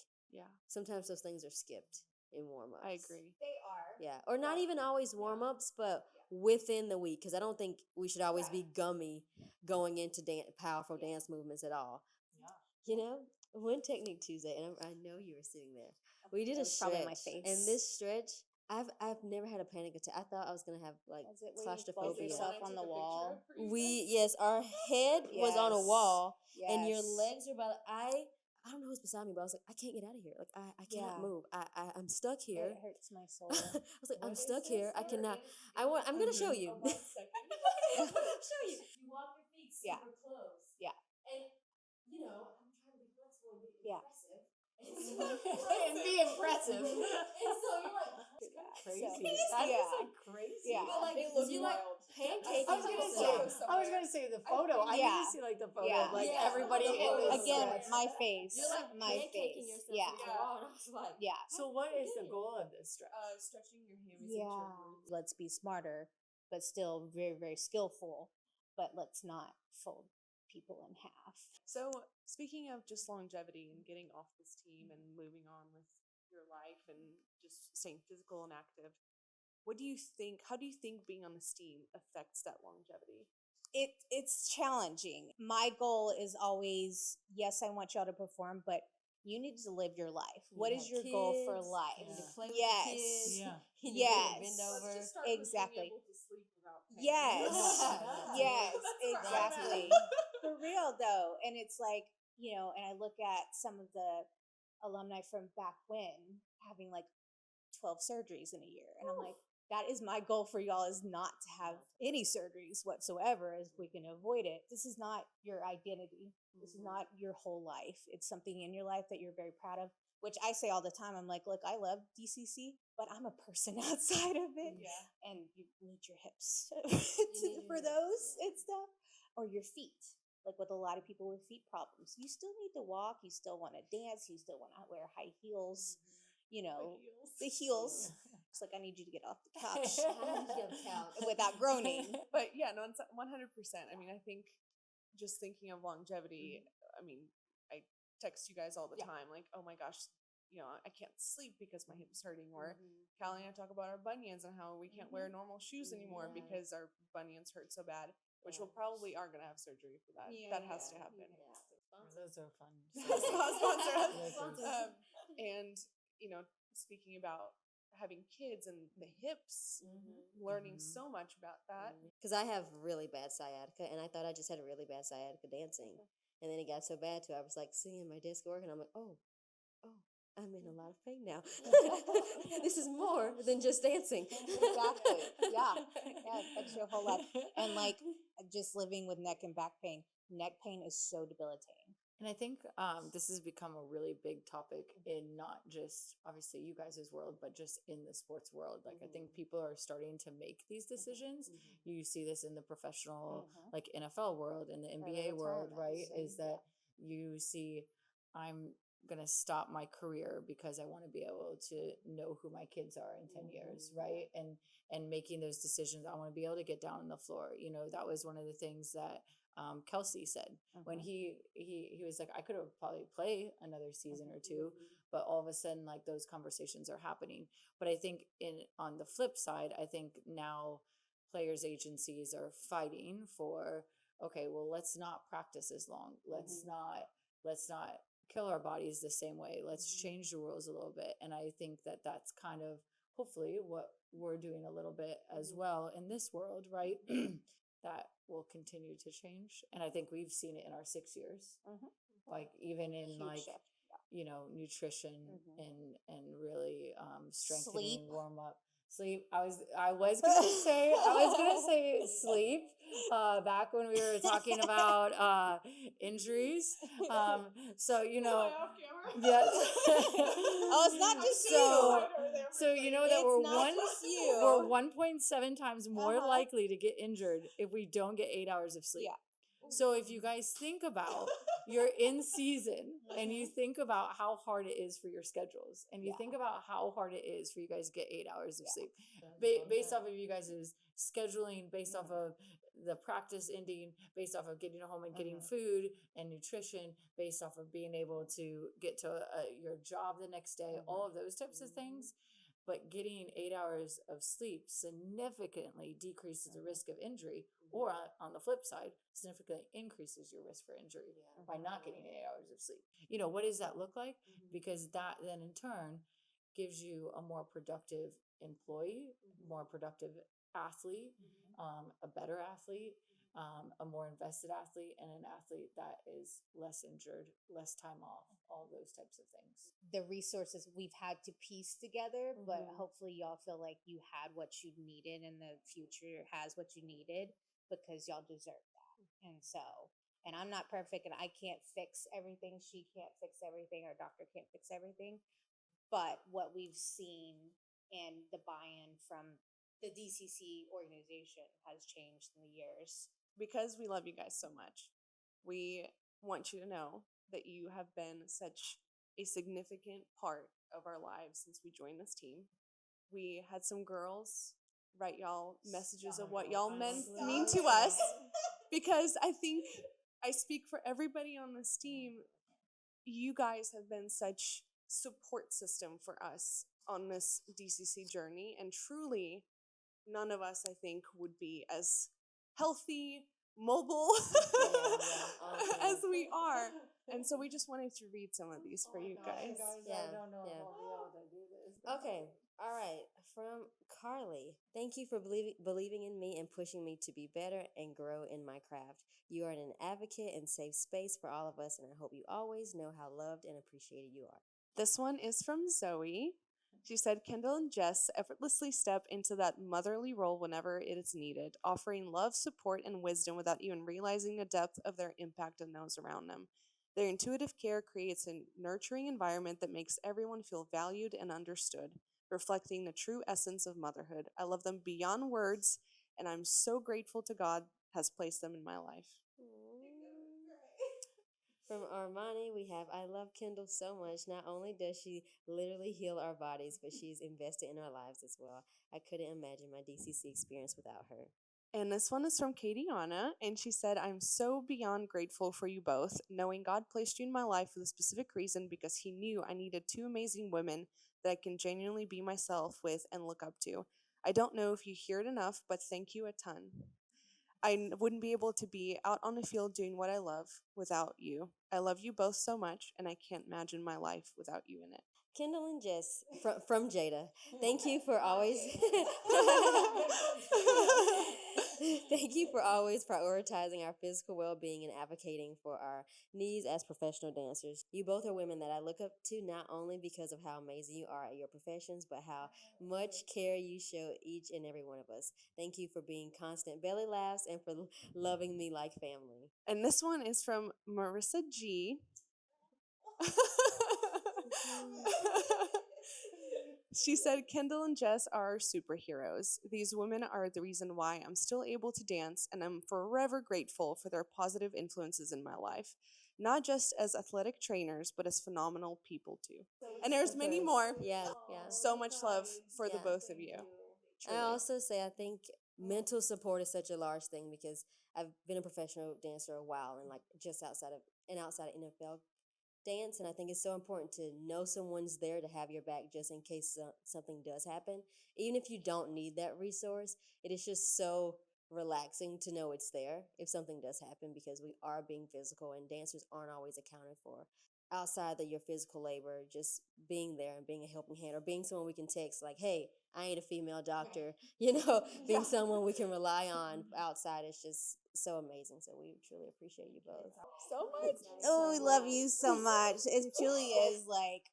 [SPEAKER 5] sometimes those things are skipped in warm-ups.
[SPEAKER 2] I agree.
[SPEAKER 3] They are.
[SPEAKER 5] Yeah, or not even always warm-ups, but within the week, because I don't think we should always be gummy going into powerful dance movements at all. You know, one Technique Tuesday, and I know you were sitting there. We did a
[SPEAKER 3] was probably
[SPEAKER 5] stretch,
[SPEAKER 3] my face.
[SPEAKER 5] and this stretch, I've never had a panic attack. I thought I was gonna have like
[SPEAKER 3] Was it where you fold
[SPEAKER 5] claustrophobia.
[SPEAKER 3] yourself on the wall?
[SPEAKER 5] Our head was on a
[SPEAKER 3] Yes.
[SPEAKER 5] wall, and your
[SPEAKER 3] Yes.
[SPEAKER 5] legs were about. I don't know who's beside me, but I was like, I can't get out of here. Like I can't move. I'm stuck here.
[SPEAKER 3] It hurts my soul.
[SPEAKER 5] I was like, I'm stuck here. I cannot. I'm gonna show you. Show you. You walk your feet super close.
[SPEAKER 3] Yeah.
[SPEAKER 5] And you know, I'm trying to be flexible and be
[SPEAKER 3] Yeah.
[SPEAKER 5] impressive.
[SPEAKER 4] And be impressive.
[SPEAKER 5] And so you're like, that's
[SPEAKER 4] Crazy.
[SPEAKER 3] So-
[SPEAKER 4] That is
[SPEAKER 3] Yeah.
[SPEAKER 4] like crazy.
[SPEAKER 3] Yeah.
[SPEAKER 5] But like,
[SPEAKER 2] They look
[SPEAKER 5] you like
[SPEAKER 2] wild.
[SPEAKER 5] pancaking
[SPEAKER 4] I was gonna
[SPEAKER 5] yourself.
[SPEAKER 4] say. I was gonna say the photo. I need
[SPEAKER 3] Yeah.
[SPEAKER 4] to see like the photo
[SPEAKER 3] Yeah.
[SPEAKER 4] of like
[SPEAKER 5] Yeah.
[SPEAKER 4] everybody
[SPEAKER 5] The
[SPEAKER 4] in
[SPEAKER 5] photo.
[SPEAKER 4] this
[SPEAKER 3] Again,
[SPEAKER 4] stretch.
[SPEAKER 3] my face.
[SPEAKER 5] You're like
[SPEAKER 3] My
[SPEAKER 5] pancaking
[SPEAKER 3] face.
[SPEAKER 5] yourself
[SPEAKER 3] Yeah.
[SPEAKER 5] against the wall, and I was like,
[SPEAKER 3] Yeah.
[SPEAKER 4] So what is the goal of this stretch?
[SPEAKER 2] Stretching your hammies
[SPEAKER 3] Yeah. Let's be smarter, but still very, very skillful. But let's not fold people in half.
[SPEAKER 2] So, speaking of just longevity and getting off this team and moving on with your life and just staying physical and active, what do you think? How do you think being on this team affects that longevity?
[SPEAKER 3] It's challenging. My goal is always, yes, I want y'all to perform, but you need to live your life. What is your goal for
[SPEAKER 5] kids,
[SPEAKER 3] life?
[SPEAKER 5] you need to play with
[SPEAKER 3] Yes.
[SPEAKER 5] the kids.
[SPEAKER 4] Yeah.
[SPEAKER 5] You need to
[SPEAKER 3] Yes.
[SPEAKER 5] bend over.
[SPEAKER 3] Exactly.
[SPEAKER 2] to sleep without pain.
[SPEAKER 3] Yes.
[SPEAKER 5] Yeah.
[SPEAKER 3] Yes,
[SPEAKER 5] That's
[SPEAKER 3] exactly. wild though. And it's like, and I look at some of the alumni from back when having like 12 surgeries in a year. And I'm like, that is my goal for y'all, is not to have any surgeries whatsoever if we can avoid it. This is not your identity. This is not your whole life. It's something in your life that you're very proud of, which I say all the time. I'm like, look, I love DCC, but I'm a person outside of it.
[SPEAKER 2] Yeah.
[SPEAKER 3] And you need your hips for those and stuff, or your feet. Like with a lot of people with feet problems, you still need to walk. You still want to dance. You still want to wear high heels. The heels. It's like, I need you to get off the couch without groaning.
[SPEAKER 2] But yeah, no, it's 100%. I mean, I think just thinking of longevity, I mean, I text you guys all the time, like, oh my gosh, I can't sleep because my hip's hurting. Or Callie and I talk about our bunions and how we can't wear normal shoes anymore because our bunions hurt so bad, which we'll probably are going to have surgery for that. That has to happen.
[SPEAKER 4] Those are fun.
[SPEAKER 2] Sponsor us. And, speaking about having kids and the hips, learning so much about that.
[SPEAKER 5] Because I have really bad sciatica, and I thought I just had a really bad sciatica dancing. And then it got so bad, too. I was like sitting in my desk at work, and I'm like, oh, I'm in a lot of pain now. This is more than just dancing.
[SPEAKER 3] Exactly. Yeah. That's your whole life. And like just living with neck and back pain. Neck pain is so debilitating.
[SPEAKER 4] And I think this has become a really big topic in not just obviously you guys' world, but just in the sports world. Like I think people are starting to make these decisions. You see this in the professional, like NFL world, in the NBA world, right? Is that you see, I'm going to stop my career because I want to be able to know who my kids are in 10 years, right? And making those decisions. I want to be able to get down on the floor. That was one of the things that Kelsey said when he was like, I could have probably play another season or two, but all of a sudden, like, those conversations are happening. But I think on the flip side, I think now players agencies are fighting for, okay, well, let's not practice as long. Let's not kill our bodies the same way. Let's change the rules a little bit. And I think that that's kind of hopefully what we're doing a little bit as well in this world, right? That will continue to change. And I think we've seen it in our 6 years, like even in huge like, shift. Nutrition and really strengthening, warm up. Sleep. I was gonna say sleep. Back when we were talking about injuries. So yes.
[SPEAKER 3] Oh, it's not just
[SPEAKER 4] so you know that we're 1.7 times more likely to get injured if we don't get 8 hours of sleep. Yeah. So if you guys think about you're in season and you think about how hard it is for your schedules and you think about how hard it is for you guys to get 8 hours of sleep based off of you guys' scheduling, based off of the practice ending, based off of getting home and getting food and nutrition, based off of being able to get to your job the next day, all of those types of things. But getting 8 hours of sleep significantly decreases the risk of injury, or on the flip side, significantly increases your risk for injury by not getting 8 hours of sleep. What does that look like? Because that then in turn gives you a more productive employee, more productive athlete, a better athlete, a more invested athlete, and an athlete that is less injured, less time off, all those types of things.
[SPEAKER 3] The resources we've had to piece together, but hopefully y'all feel like you had what you needed and the future has what you needed because y'all deserve that. And I'm not perfect and I can't fix everything. She can't fix everything. Our doctor can't fix everything. But what we've seen and the buy-in from the DCC organization has changed in the years.
[SPEAKER 2] Because we love you guys so much, we want you to know that you have been such a significant part of our lives since we joined this team. We had some girls write y'all messages of what y'all mean to us, because I think I speak for everybody on this team. You guys have been such support system for us on this DCC journey, and truly none of us, I think, would be as healthy, mobile as we are And so we just wanted to read some of these for you guys.
[SPEAKER 5] Yeah,
[SPEAKER 4] I don't know if
[SPEAKER 5] yeah.
[SPEAKER 4] I'll be able to do this.
[SPEAKER 5] Okay, all right. From Carly, thank you for believing in me and pushing me to be better and grow in my craft. You are an advocate and safe space for all of us, and I hope you always know how loved and appreciated you are.
[SPEAKER 2] This one is from Zoe. She said, Kendall and Jess effortlessly step into that motherly role whenever it is needed, offering love, support, and wisdom without even realizing the depth of their impact on those around them. Their intuitive care creates a nurturing environment that makes everyone feel valued and understood, reflecting the true essence of motherhood. I love them beyond words, and I'm so grateful to God has placed them in my life.
[SPEAKER 5] From Armani, we have, I love Kendall so much. Not only does she literally heal our bodies, but she's invested in our lives as well. I couldn't imagine my DCC experience without her.
[SPEAKER 2] And this one is from Katie Anna, and she said, I'm so beyond grateful for you both, knowing God placed you in my life for the specific reason because he knew I needed two amazing women that I can genuinely be myself with and look up to. I don't know if you hear it enough, but thank you a ton. I wouldn't be able to be out on the field doing what I love without you. I love you both so much, and I can't imagine my life without you in it.
[SPEAKER 5] Kendall and Jess from Jada. Thank you for always Thank you for always prioritizing our physical well-being and advocating for our needs as professional dancers. You both are women that I look up to not only because of how amazing you are at your professions, but how much care you show each and every one of us. Thank you for being constant belly laughs and for loving me like family.
[SPEAKER 2] And this one is from Marissa G. She said, Kendall and Jess are superheroes. These women are the reason why I'm still able to dance, and I'm forever grateful for their positive influences in my life. Not just as athletic trainers, but as phenomenal people too. And there's many more.
[SPEAKER 5] Yeah.
[SPEAKER 2] So much love for the
[SPEAKER 5] Yeah.
[SPEAKER 2] both of you.
[SPEAKER 5] I
[SPEAKER 2] Truly.
[SPEAKER 5] also say I think mental support is such a large thing because I've been a professional dancer a while and like just outside of NFL dance, and I think it's so important to know someone's there to have your back just in case something does happen. Even if you don't need that resource, it is just so relaxing to know it's there if something does happen because we are being physical and dancers aren't always accounted for. Outside of your physical labor, just being there and being a helping hand or being someone we can text like, hey, I ain't a female doctor, being someone we can rely on outside is just so amazing. So we truly appreciate you both.
[SPEAKER 2] So much.
[SPEAKER 3] Oh, we love you so much. It truly is like,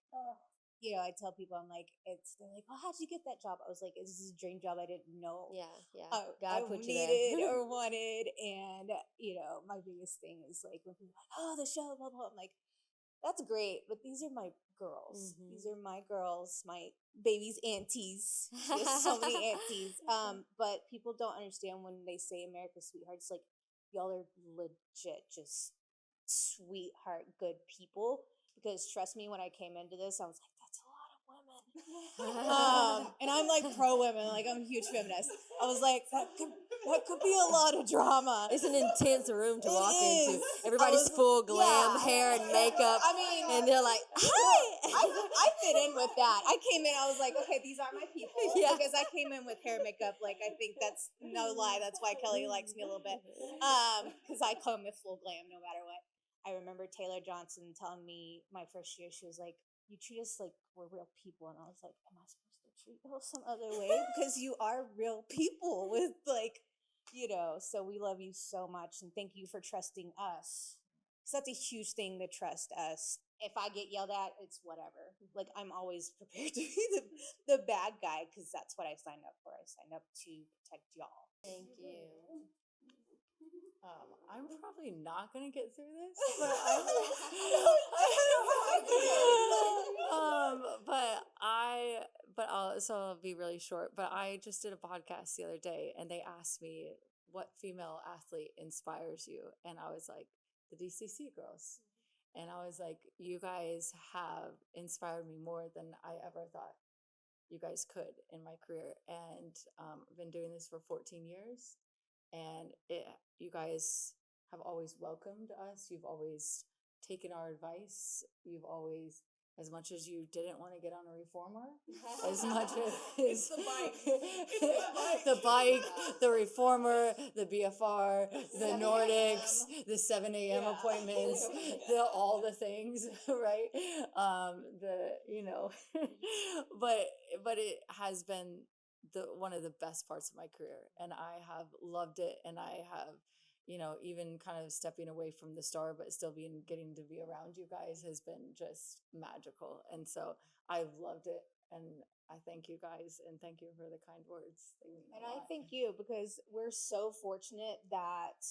[SPEAKER 3] I tell people, I'm like, they're like, oh, how'd you get that job? I was like, this is a dream job I didn't know.
[SPEAKER 5] Yeah.
[SPEAKER 3] I
[SPEAKER 5] God put you
[SPEAKER 3] needed
[SPEAKER 5] there.
[SPEAKER 3] or wanted. And, my biggest thing is like when people are like, oh, the show, blah, blah. I'm like, that's great, but these are my girls.
[SPEAKER 5] Mhm.
[SPEAKER 3] These are my girls, my babies' aunties. She has so many aunties. But people don't understand when they say America's sweethearts. Like, y'all are legit just sweetheart, good people. Because trust me, when I came into this, I was like, that's a lot of women. And I'm like pro women, like I'm a huge feminist. I was like, that could be a lot of drama.
[SPEAKER 5] It's an intense room to
[SPEAKER 3] It
[SPEAKER 5] walk into.
[SPEAKER 3] is.
[SPEAKER 5] Everybody's full glam,
[SPEAKER 3] yeah.
[SPEAKER 5] hair and makeup.
[SPEAKER 3] I mean,
[SPEAKER 5] and they're like, hi.
[SPEAKER 3] I fit in with that. I came in, I was like, okay, these are my people.
[SPEAKER 5] Yeah.
[SPEAKER 3] Because I came in with hair and makeup. Like, I think that's no lie. That's why Kelly likes me a little bit. Because I come with full glam no matter what. I remember Taylor Johnson telling me my first year, she was like, you treat us like we're real people. And I was like, am I supposed to treat you some other way? Because you are real people with so we love you so much. And thank you for trusting us. Because that's a huge thing to trust us. If I get yelled at, it's whatever. Like, I'm always prepared to be the bad guy because that's what I signed up for. I signed up to protect y'all.
[SPEAKER 5] Thank you.
[SPEAKER 4] I'm probably not gonna get through this, I'll be really short. But I just did a podcast the other day, and they asked me what female athlete inspires you, and I was like, the DCC girls, and I was like, you guys have inspired me more than I ever thought you guys could in my career, and I've been doing this for 14 years. And you guys have always welcomed us. You've always taken our advice. You've always as much as you didn't want to get on a reformer, as much as
[SPEAKER 2] It's the bike. It's
[SPEAKER 4] the bike, the reformer, the BFR, the
[SPEAKER 3] 7
[SPEAKER 4] Nordics, the 7 a.m.
[SPEAKER 2] Yeah.
[SPEAKER 4] appointments, all the things, right? But it has been one of the best parts of my career, and I have loved it, and I have, even kind of stepping away from the star, but still getting to be around you guys has been just magical. And so I've loved it. And I thank you guys, and thank you for the kind words. They mean a
[SPEAKER 3] And I
[SPEAKER 4] lot.
[SPEAKER 3] thank you, because we're so fortunate that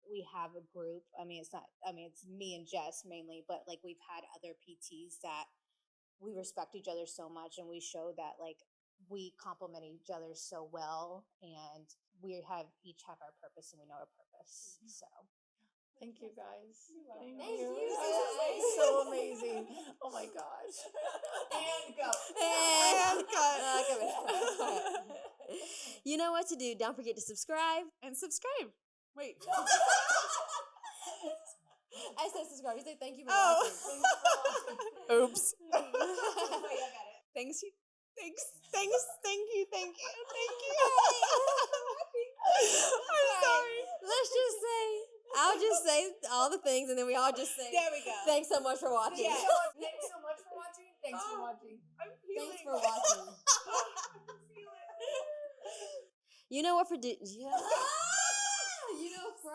[SPEAKER 3] we have a group. It's me and Jess mainly, but like we've had other PTs that we respect each other so much, and we show that like we complement each other so well, and we each have our purpose, and we know our purpose. So
[SPEAKER 4] Thank you guys. Thank
[SPEAKER 5] Thank
[SPEAKER 4] you.
[SPEAKER 5] you.
[SPEAKER 4] This is so amazing. Oh my gosh.
[SPEAKER 3] and go.
[SPEAKER 5] And
[SPEAKER 2] cut.
[SPEAKER 5] Okay. You know what to do. Don't forget to subscribe.
[SPEAKER 2] And subscribe. Wait.
[SPEAKER 5] I said subscribe. You say thank you for
[SPEAKER 2] Oh.
[SPEAKER 5] watching.
[SPEAKER 2] Oops.
[SPEAKER 3] Wait, I got it.
[SPEAKER 2] Thanks. Thank you. I'm sorry.
[SPEAKER 5] Let's just say, I'll just say all the things, and then we all just say,
[SPEAKER 3] There we go.
[SPEAKER 5] thanks so much for watching.
[SPEAKER 3] Yeah.
[SPEAKER 4] Thanks so much for watching. Thanks for watching.
[SPEAKER 2] I'm feeling.
[SPEAKER 5] Thanks for watching. You know what for yeah. You know for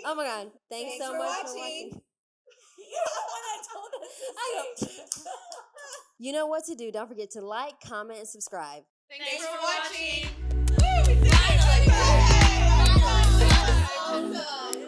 [SPEAKER 5] Oh my God. Thanks so
[SPEAKER 3] for
[SPEAKER 5] much
[SPEAKER 3] watching.
[SPEAKER 5] for watching.
[SPEAKER 3] I told us to
[SPEAKER 5] I don't. You know what to do. Don't forget to like, comment, and subscribe.
[SPEAKER 2] Thanks for watching.
[SPEAKER 3] Finally.
[SPEAKER 2] Finally.
[SPEAKER 3] Awesome.